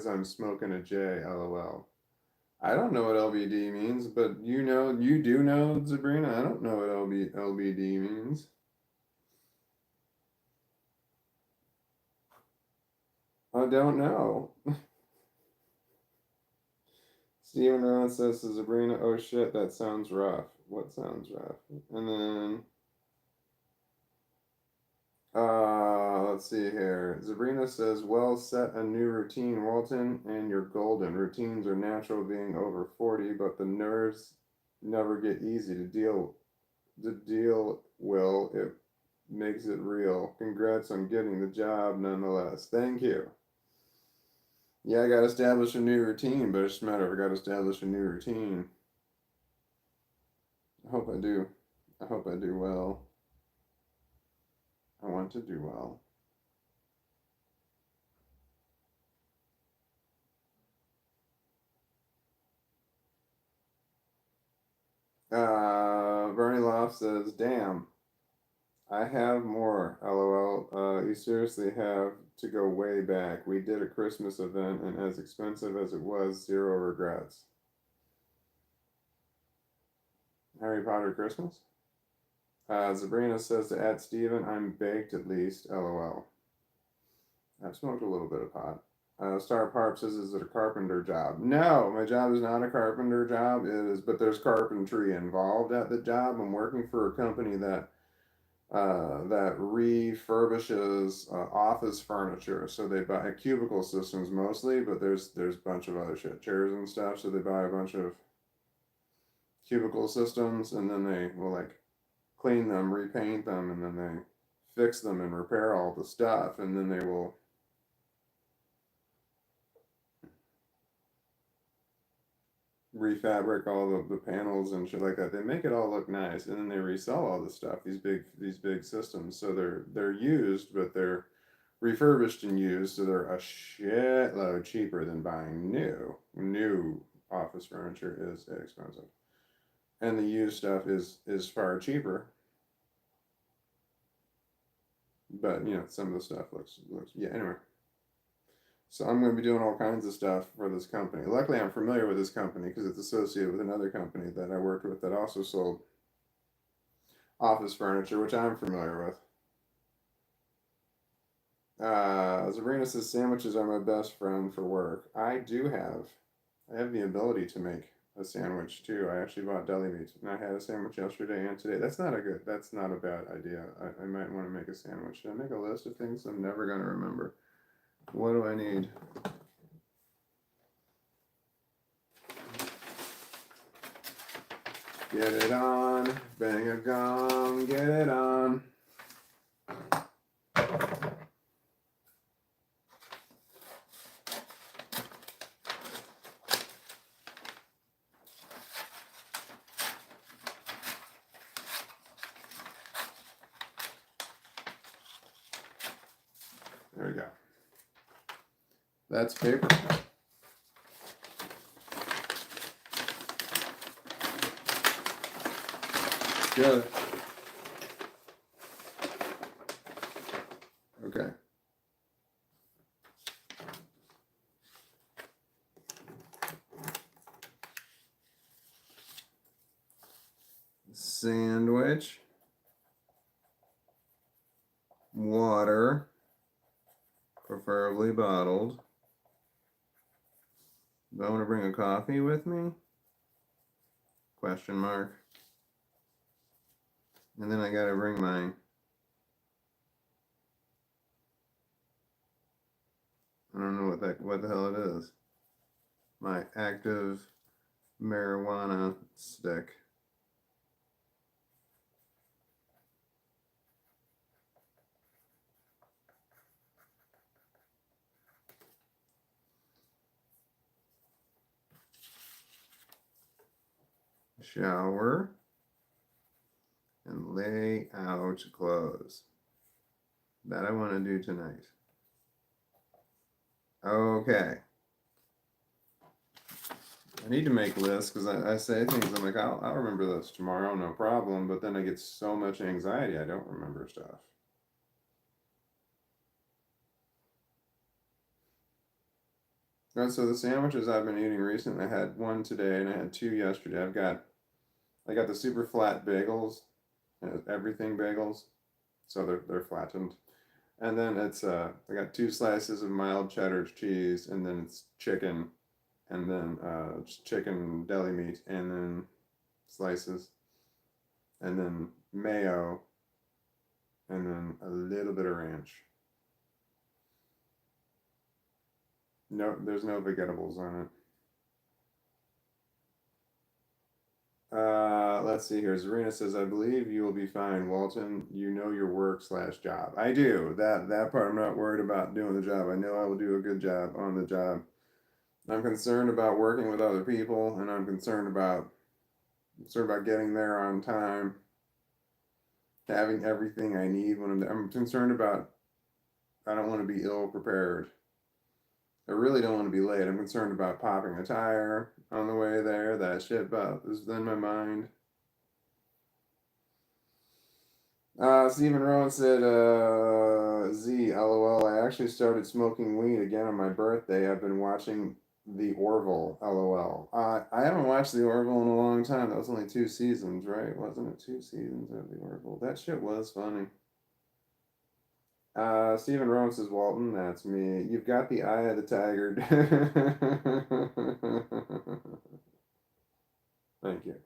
I'm smoking a J, LOL. I don't know what LBD means, but you do know, Sabrina. I don't know what LBD means. I don't know. Steven Rowan says to Sabrina, oh shit, that sounds rough. What sounds rough? And then let's see here. Sabrina says, well, set a new routine, Walton, and you're golden. Routines are natural being over 40, but the nerves never get easy to deal will. It makes it real. Congrats on getting the job nonetheless. Thank you. Yeah, I gotta establish a new routine, but it's just a matter of I gotta establish a new routine. I hope I do. I hope I do well. I want to do well. Bernie Loft says, damn, I have more, LOL. You seriously have to go way back. We did a Christmas event, and as expensive as it was, zero regrets. Harry Potter Christmas? Sabrina says to add Steven, I'm baked at least, LOL. I've smoked a little bit of pot. Star Parp says, "Is it a carpenter job?" No, my job is not a carpenter job. It is, but there's carpentry involved at the job. I'm working for a company that refurbishes office furniture. So they buy cubicle systems mostly, but there's a bunch of other shit, chairs and stuff. So they buy a bunch of cubicle systems, and then they will like clean them, repaint them, and then they fix them and repair all the stuff, and then they will refabric all the panels and shit like that. They make it all look nice, and then they resell all this stuff. These big systems. So they're used, but they're refurbished and used, so they're a shitload cheaper than buying new. New office furniture is expensive, and the used stuff is far cheaper. But some of the stuff looks yeah. Anyway, so I'm going to be doing all kinds of stuff for this company. Luckily, I'm familiar with this company because it's associated with another company that I worked with that also sold office furniture, which I'm familiar with. Sabrina says sandwiches are my best friend for work. I have the ability to make a sandwich too. I actually bought deli meat and I had a sandwich yesterday and today. That's not a bad idea. I might want to make a sandwich. Should I make a list of things I'm never going to remember? What do I need? Get it on, bang a gong, get it on. There we go. That's paper. Good. Okay. Sandwich. Water. Preferably bottled. Do I want to bring a coffee with me? Question mark. And then I gotta bring my I don't know what the hell it is. My active marijuana stick. Shower and lay out clothes. That I want to do tonight. Okay. I need to make lists because I say things, I'm like, I'll remember this tomorrow, no problem. But then I get so much anxiety, I don't remember stuff. And so the sandwiches I've been eating recently, I had one today and I had two yesterday. I got the super flat bagels, everything bagels, so they're flattened. And then I got two slices of mild cheddar cheese, and then it's chicken, and then just chicken deli meat, and then slices, and then mayo, and then a little bit of ranch. No, there's no vegetables on it. Let's see here. Zarina says, I believe you will be fine, Walton. You know your work/job. I do. That part I'm not worried about doing the job. I know I will do a good job on the job. I'm concerned about working with other people, and I'm concerned about getting there on time, having everything I need when I'm there. I'm concerned about I don't want to be ill prepared. I really don't want to be late. I'm concerned about popping a tire on the way there. That shit about is in my mind. Stephen Rowan said, LOL. I actually started smoking weed again on my birthday. I've been watching The Orville, LOL. I haven't watched The Orville in a long time. That was only 2 seasons, right? Wasn't it 2 seasons of The Orville? That shit was funny. Stephen Rowan says, Walton, that's me. You've got the eye of the tiger. Thank you.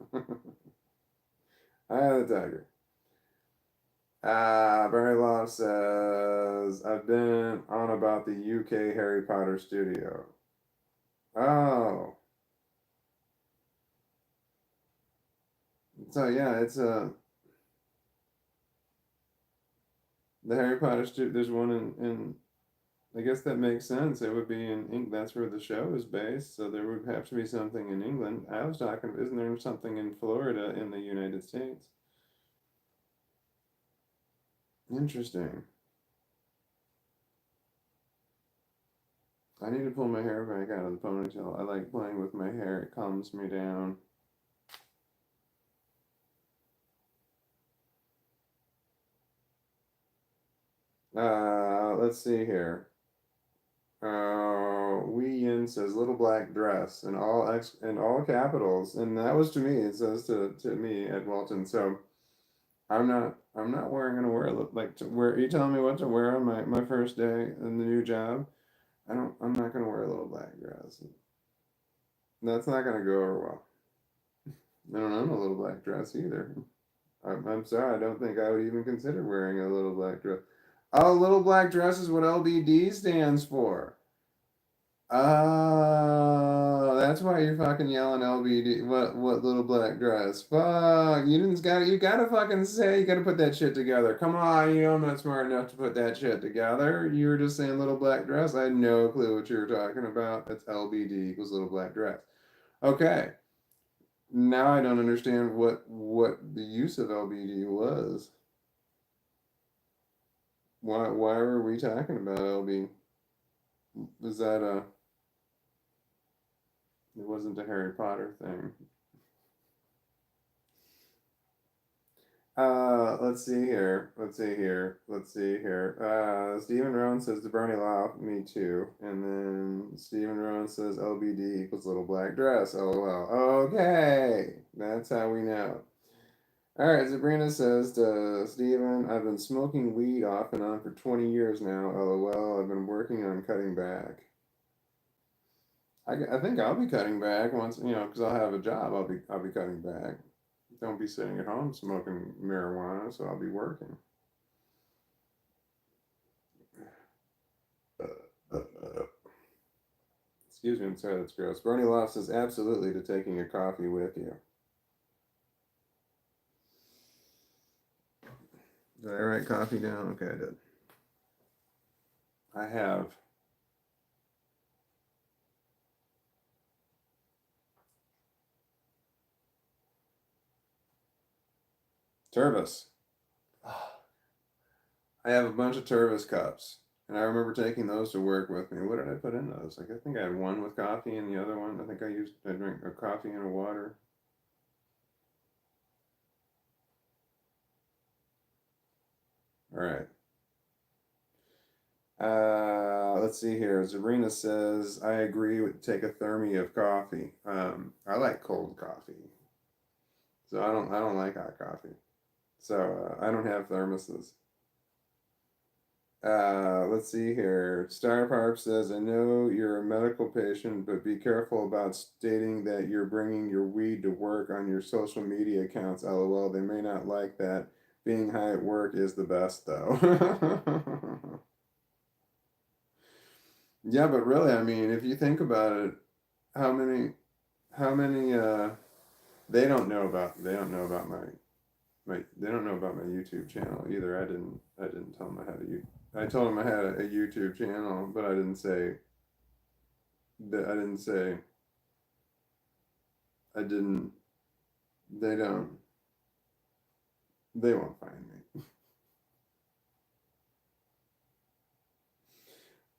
Eye of the tiger. Barry Love says, I've been on about the UK Harry Potter studio. Oh. So yeah, it's the Harry Potter studio. There's one in I guess that makes sense. It would be in England. That's where the show is based. So there would have to be something in England. I was talking, isn't there something in Florida in the United States? Interesting. I need to pull my hair back out of the ponytail. I like playing with my hair. It calms me down. Let's see here. Wee Yin says little black dress in all capitals, and that was to me. It says to me at Walton. So I'm not gonna wear like to wear. Are you telling me what to wear on my first day in the new job? I'm not gonna wear a little black dress. That's not gonna go over well. I don't own a little black dress either. I'm sorry. I don't think I would even consider wearing a little black dress. Oh, little black dress is what LBD stands for. Oh, that's why you're fucking yelling LBD. What little black dress? Fuck, you gotta fucking say, you gotta put that shit together. Come on, you know I'm not smart enough to put that shit together. You were just saying little black dress. I had no clue what you were talking about. That's LBD equals little black dress. Okay, now I don't understand what the use of LBD was. Why were we talking about LB? Was that a? It wasn't a Harry Potter thing. Let's see here. Let's see here. Let's see here. Stephen Rowan says the Bernie Law, me too. And then Stephen Rowan says LBD equals little black dress. LOL. Okay. That's how we know. All right, Sabrina says to Stephen, I've been smoking weed off and on for 20 years now. LOL. I've been working on cutting back. I think I'll be cutting back once, because I'll have a job. I'll be cutting back. Don't be sitting at home smoking marijuana, so I'll be working. Excuse me, I'm sorry, that's gross. Bernie Loft says absolutely to taking a coffee with you. Did I write coffee down? Okay, I did. I have. Tervis. I have a bunch of Tervis cups. And I remember taking those to work with me. What did I put in those? Like, I think I had one with coffee and the other one, I think I drank a coffee and a water. All right. Let's see here. Zarina says, I agree with take a thermi of coffee. I like cold coffee. So I don't like hot coffee. So I don't have thermoses. Let's see here. Star Park says, I know you're a medical patient, but be careful about stating that you're bringing your weed to work on your social media accounts. LOL. They may not like that. Being high at work is the best, though. Yeah, but really, I mean, if you think about it, how many, how many, they don't know about they don't know about my YouTube channel either. I didn't tell them I had I told them I had a YouTube channel, but I didn't say, I didn't, they don't, they won't find me.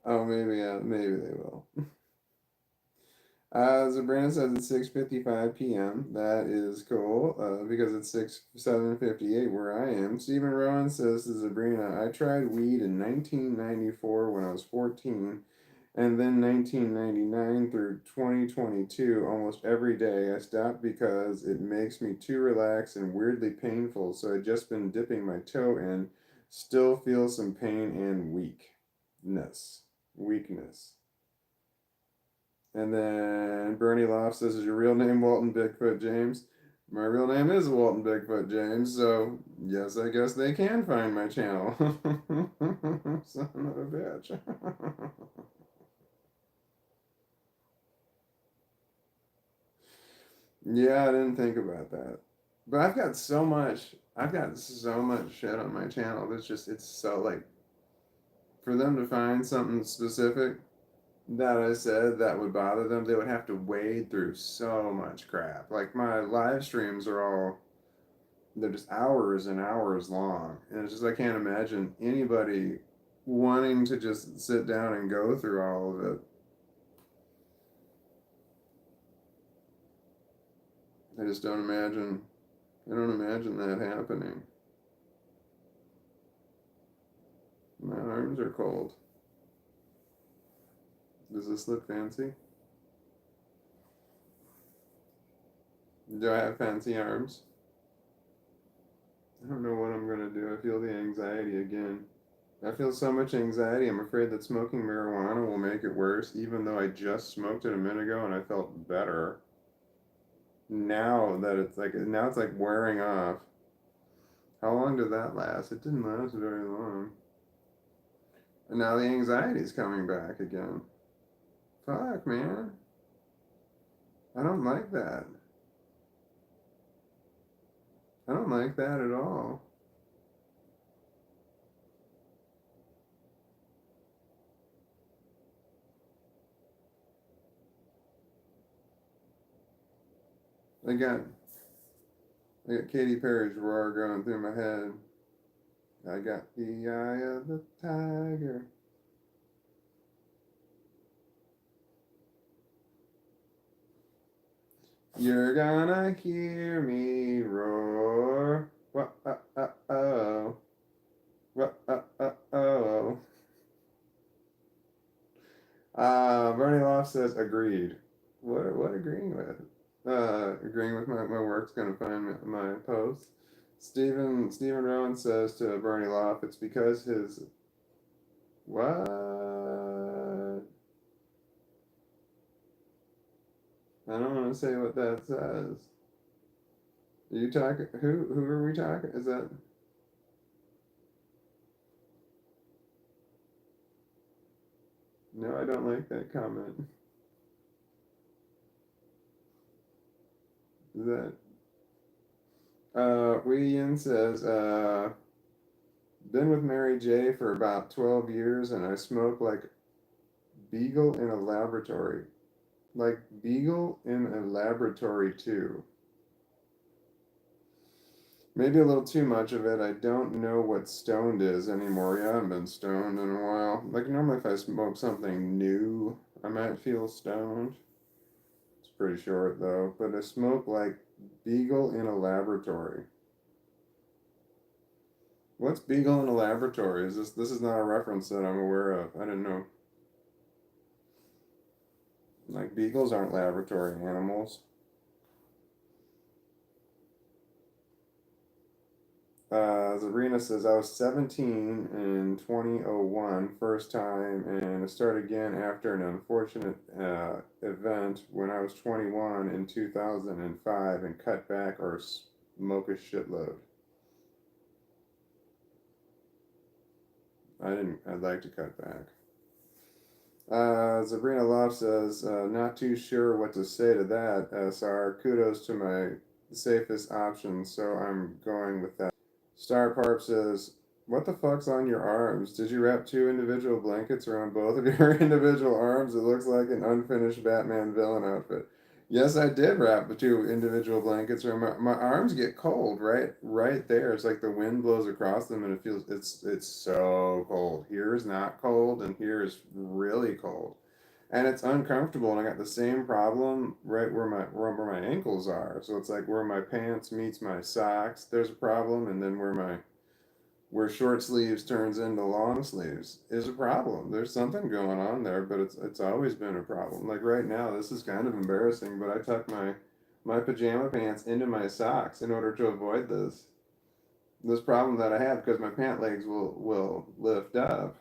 Oh, maybe they will. Sabrina says it's 6:55 p.m. That is cool. Because it's 7:58 where I am. Stephen Rowan says to Sabrina, I tried weed in 1994 when I was 14, and then 1999 through 2022 almost every day. I stopped because it makes me too relaxed and weirdly painful. So I've just been dipping my toe in. Still feel some pain and weakness. And then Bernie Loft says, "Is your real name Walton Bigfoot James?" My real name is Walton Bigfoot James, so yes, I guess they can find my channel. Son of a bitch. Yeah, I didn't think about that. But I've got so much shit on my channel. It's so like, for them to find something specific that I said that would bother them, they would have to wade through so much crap. Like my live streams are all, they're just hours and hours long. And it's just, I can't imagine anybody wanting to just sit down and go through all of it. I just don't imagine, I don't imagine that happening. My arms are cold. Does this look fancy? Do I have fancy arms? I don't know what I'm gonna do. I feel the anxiety again. I feel so much anxiety. I'm afraid that smoking marijuana will make it worse, even though I just smoked it a minute ago and I felt better. Now it's like wearing off. How long did that last? It didn't last very long. And now the anxiety's coming back again. Fuck, man. I don't like that. I don't like that at all. I got I got Katy Perry's roar going through my head. I got the eye of the tiger. You're gonna hear me roar. What oh. What oh. Bernie Loft says agreed. What agreeing with? Agreeing with my work's gonna find my posts. Stephen Rowan says to Bernie Loft, it's because his what? I don't want to say what that says. Are you talking? Who are we talking? Is that? No, I don't like that comment. Is that? Wee Yin says, been with Mary J for about 12 years and I smoke like Beagle in a laboratory. Like Beagle in a laboratory too. Maybe a little too much of it. I don't know what stoned is anymore. Yeah, I haven't been stoned in a while. Like normally if I smoke something new, I might feel stoned. It's pretty short though. But I smoke like Beagle in a laboratory. What's Beagle in a laboratory? This is not a reference that I'm aware of. I didn't know. Like beagles aren't laboratory animals. Zarina says, I was 17 in 2001, first time, and I started again after an unfortunate event when I was 21 in 2005 and cut back or smoke a shitload. I'd like to cut back. Sabrina Love says, not too sure what to say to that, SR. Kudos to my safest option, so I'm going with that. Star Parp says, what the fuck's on your arms? Did you wrap two individual blankets around both of your individual arms? It looks like an unfinished Batman villain outfit. Yes, I did wrap the two individual blankets around my arms get cold right there. It's like the wind blows across them and it feels it's so cold. Here is not cold and here is really cold. And it's uncomfortable and I got the same problem right where my ankles are. So it's like where my pants meets my socks, there's a problem, and then where short sleeves turns into long sleeves is a problem. There's something going on there, but it's always been a problem. Like right now, this is kind of embarrassing, but I tuck my pajama pants into my socks in order to avoid this. this problem that I have because my pant legs will lift up.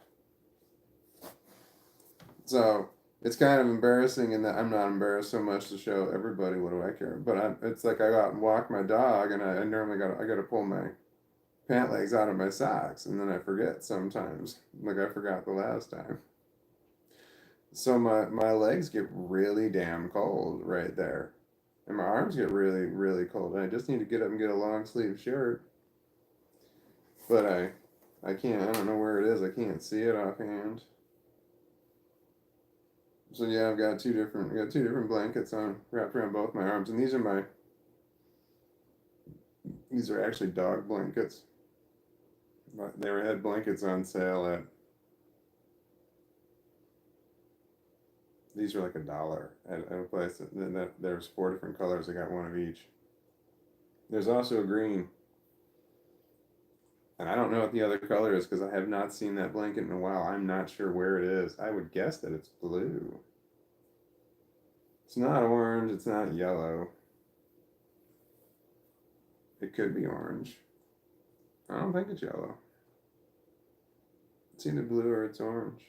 So it's kind of embarrassing in that I'm not embarrassed so much to show everybody what do I care. But it's like I go out and walk my dog, and I normally got to pull my pant legs out of my socks, and then I forget sometimes, like I forgot the last time. So my legs get really damn cold right there, and my arms get really cold. And I just need to get up and get a long sleeve shirt, but I can't. I don't know where it is. I can't see it offhand. So yeah, I got two different blankets on wrapped around both my arms, and these are actually dog blankets. They had blankets on sale at, these are like $1 at a place that there's 4 different colors. I got one of each. There's also a green, and I don't know what the other color is because I have not seen that blanket in a while. I'm not sure where it is. I would guess that it's blue. It's not orange. It's not yellow. It could be orange. I don't think it's yellow. It's either blue or it's orange.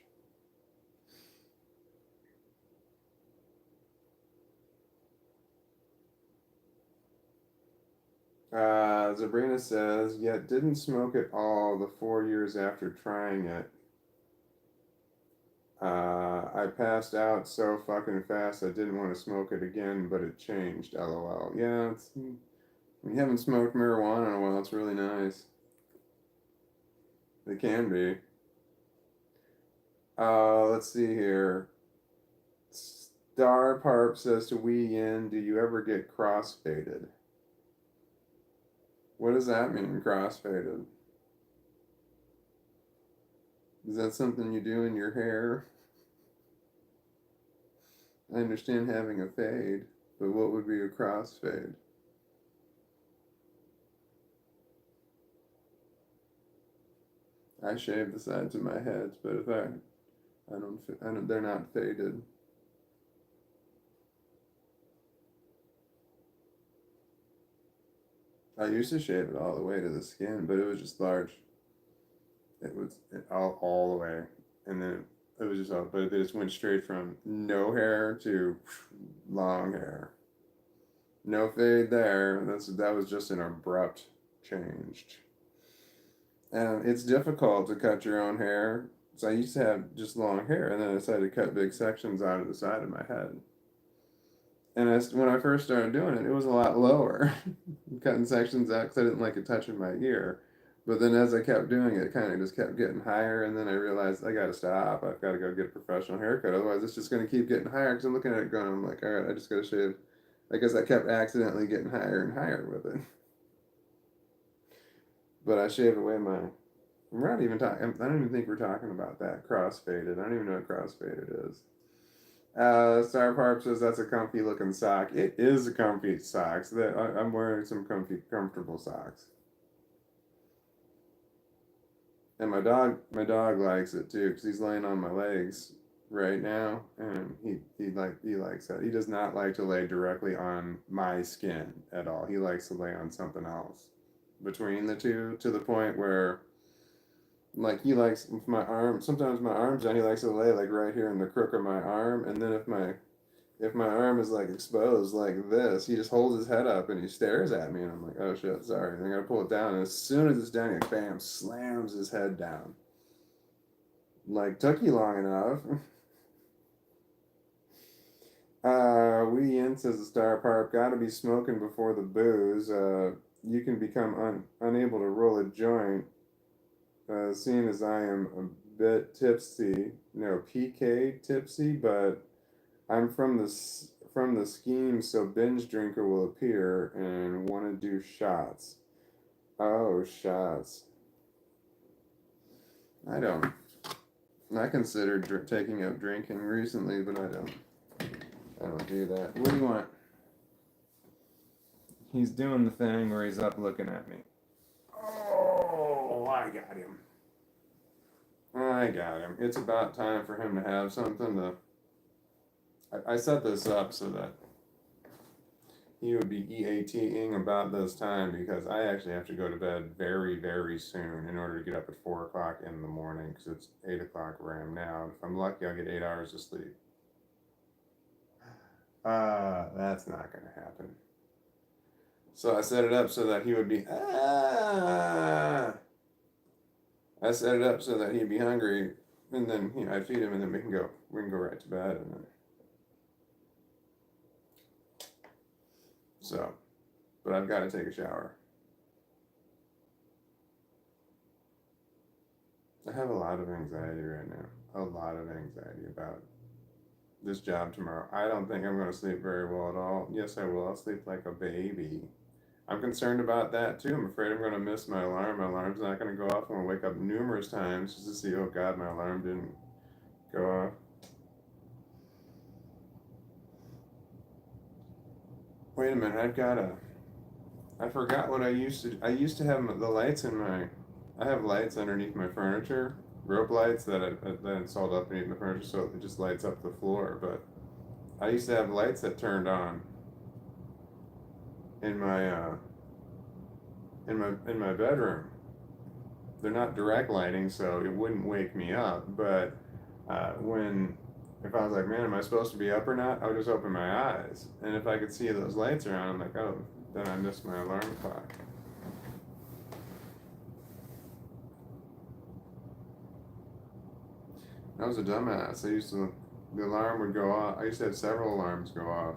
Sabrina says, yet didn't smoke at all the 4 years after trying it. I passed out so fucking fast I didn't want to smoke it again, but it changed. LOL. Yeah, we haven't smoked marijuana in a while. It's really nice. It can be. Let's see here. Star Parp says to Wee Yin, do you ever get crossfaded? What does that mean, crossfaded? Is that something you do in your hair? I understand having a fade, but what would be a crossfade? I shave the sides of my head, but if I don't, they're not faded. I used to shave it all the way to the skin, but it was just large. It was all the way, and then it was just all. But it just went straight from no hair to long hair. No fade there. That was just an abrupt change. And it's difficult to cut your own hair. So I used to have just long hair, and then I decided to cut big sections out of the side of my head. And when I first started doing it, it was a lot lower, cutting sections out because I didn't like it touching my ear. But then as I kept doing it, it kind of just kept getting higher, and then I realized I got to stop. I've got to go get a professional haircut, otherwise it's just going to keep getting higher. Because I'm looking at it going, I'm like, all right, I just got to shave. I guess I kept accidentally getting higher and higher with it. But I shaved away my. We're not even talking. I don't even think we're talking about that crossfaded. I don't even know what crossfaded is. Star Parp says that's a comfy looking sock. It is a comfy socks. I'm wearing some comfortable socks. And my dog likes it too because he's laying on my legs right now, and he likes that. He does not like to lay directly on my skin at all. He likes to lay on something else between the two, to the point where, like, he likes my arm. Sometimes my arm's down. He likes to lay like right here in the crook of my arm, and then if my arm is like exposed like this, he just holds his head up and he stares at me, and I'm like, oh shit, sorry. And I gotta pull it down, and as soon as it's down, he bam, slams his head down. Like, took you long enough. Wee Yin says the Star Park, gotta be smoking before the booze. You can become unable to roll a joint. Seeing as I am a bit tipsy, PK tipsy, but I'm from the scheme, so binge drinker will appear and want to do shots. Oh, shots. I don't. I considered taking up drinking recently, but I don't do that. What do you want? He's doing the thing where he's up looking at me. Oh, I got him. It's about time for him to have something to. I set this up so that he would be EATing about this time because I actually have to go to bed very, very soon in order to get up at 4 o'clock in the morning because it's 8 o'clock where I am now. If I'm lucky, I'll get 8 hours of sleep. That's not going to happen. So I set it up so that he would be, I set it up so that he'd be hungry, and then I'd feed him, and then we can go right to bed, and then. So, but I've got to take a shower. I have a lot of anxiety right now. A lot of anxiety about this job tomorrow. I don't think I'm going to sleep very well at all. Yes, I will. I'll sleep like a baby. I'm concerned about that too. I'm afraid I'm going to miss my alarm. My alarm's not going to go off. I'm going to wake up numerous times just to see, oh God, my alarm didn't go off. Wait a minute, I forgot what I used to have the lights in I have lights underneath my furniture, rope lights that I installed up beneath the furniture so it just lights up the floor. But I used to have lights that turned on in my bedroom. They're not direct lighting, so it wouldn't wake me up. But if I was like, man, am I supposed to be up or not? I would just open my eyes, and if I could see those lights around, I'm like, oh, then I missed my alarm clock. I was a dumbass. The alarm would go off. I used to have several alarms go off,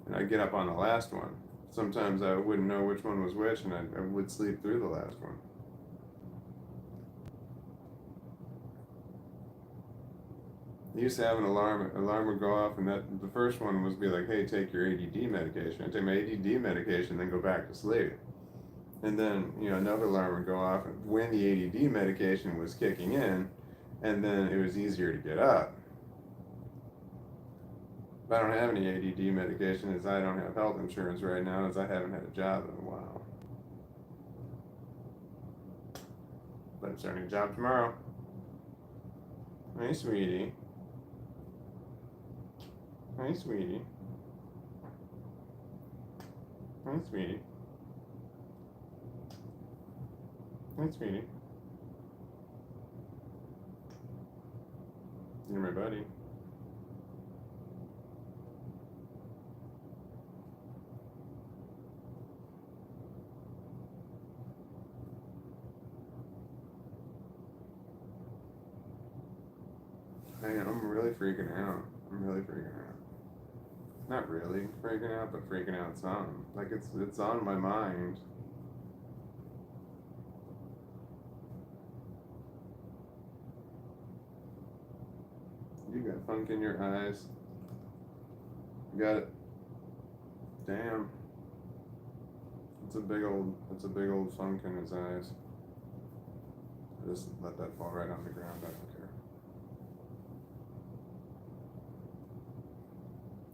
and I'd get up on the last one. Sometimes I wouldn't know which one was which, and I would sleep through the last one. I used to have an alarm would go off, and that the first one was be like, hey, take your ADD medication. I'd take my ADD medication, then go back to sleep. And then, another alarm would go off when the ADD medication was kicking in, and then it was easier to get up. But I don't have any ADD medication as I don't have health insurance right now as I haven't had a job in a while. But I'm starting a job tomorrow. Hey, sweetie. Hi, sweetie. Hi, sweetie. Hi, sweetie. You're my buddy. I'm really freaking out. Not really freaking out, but freaking out some. Like it's on my mind. You got funk in your eyes. You got it. Damn. It's a big old funk in his eyes. I just let that fall right on the ground. I don't care.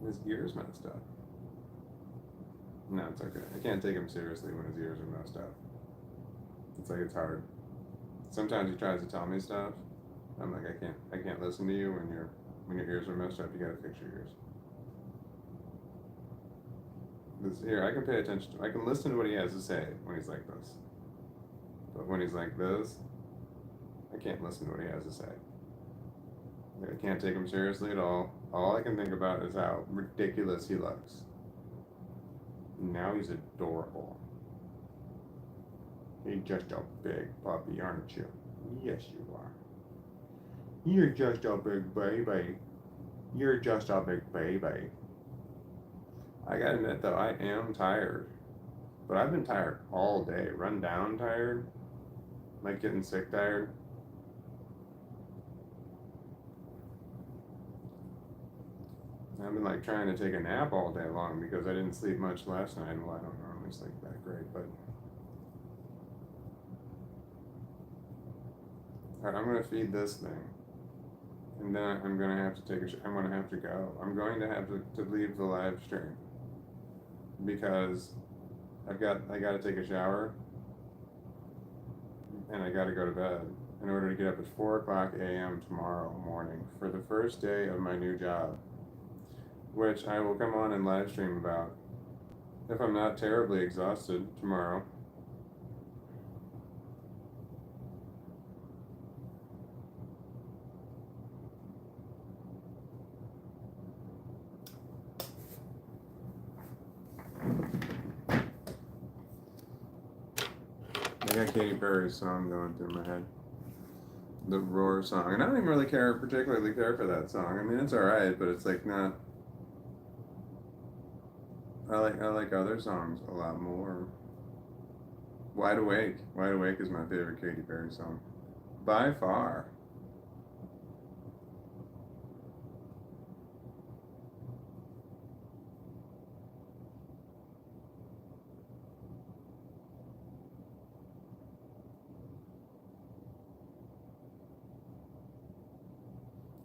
His ear's messed up. No, it's okay. I can't take him seriously when his ears are messed up. It's like it's hard. Sometimes he tries to tell me stuff. I'm like, I can't listen to you when your ears are messed up. You gotta fix your ears. Here, I can pay attention I can listen to what he has to say when he's like this. But when he's like this, I can't listen to what he has to say. I can't take him seriously at all. All I can think about is how ridiculous he looks. Now he's adorable. You're just a big puppy, aren't you? Yes, you are. You're just a big baby. You're just a big baby. I gotta admit though, I am tired. But I've been tired all day. Run down tired. Like getting sick tired. I've been like trying to take a nap all day long because I didn't sleep much last night. Well, I don't normally sleep that great, but. Alright, I'm gonna feed this thing. And then I'm gonna have to I'm gonna have to go. I'm going to have to leave the live stream. Because I gotta take a shower. And I gotta go to bed in order to get up at 4 o'clock a.m. tomorrow morning for the first day of my new job. Which I will come on and live stream about if I'm not terribly exhausted tomorrow. I got Katy Perry's song going through my head. The Roar song. And I don't even really particularly care for that song. I mean, it's alright, but it's like not. I like other songs a lot more. Wide Awake. Wide Awake is my favorite Katy Perry song. By far.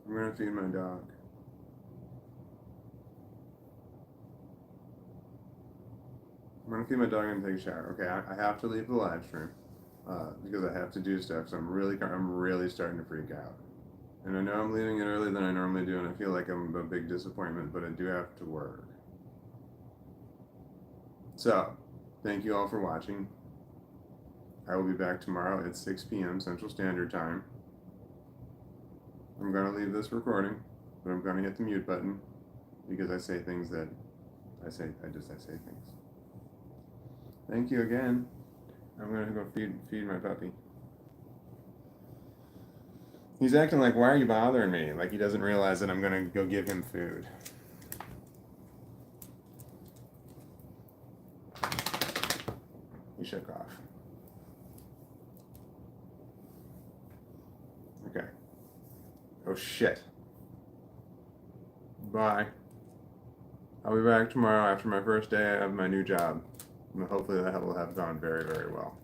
I'm gonna feed my dog. I'm gonna feed my dog and take a shower. Okay, I have to leave the live stream because I have to do stuff. So I'm really starting to freak out. And I know I'm leaving it earlier than I normally do, and I feel like I'm a big disappointment, but I do have to work. So, thank you all for watching. I will be back tomorrow at 6 p.m. Central Standard Time. I'm gonna leave this recording, but I'm gonna hit the mute button because I say things that I say things. Thank you again. I'm gonna go feed my puppy. He's acting like, why are you bothering me? Like he doesn't realize that I'm gonna go give him food. He shook off. Okay. Oh shit. Bye. I'll be back tomorrow after my first day of my new job. Hopefully that will have gone very, very well.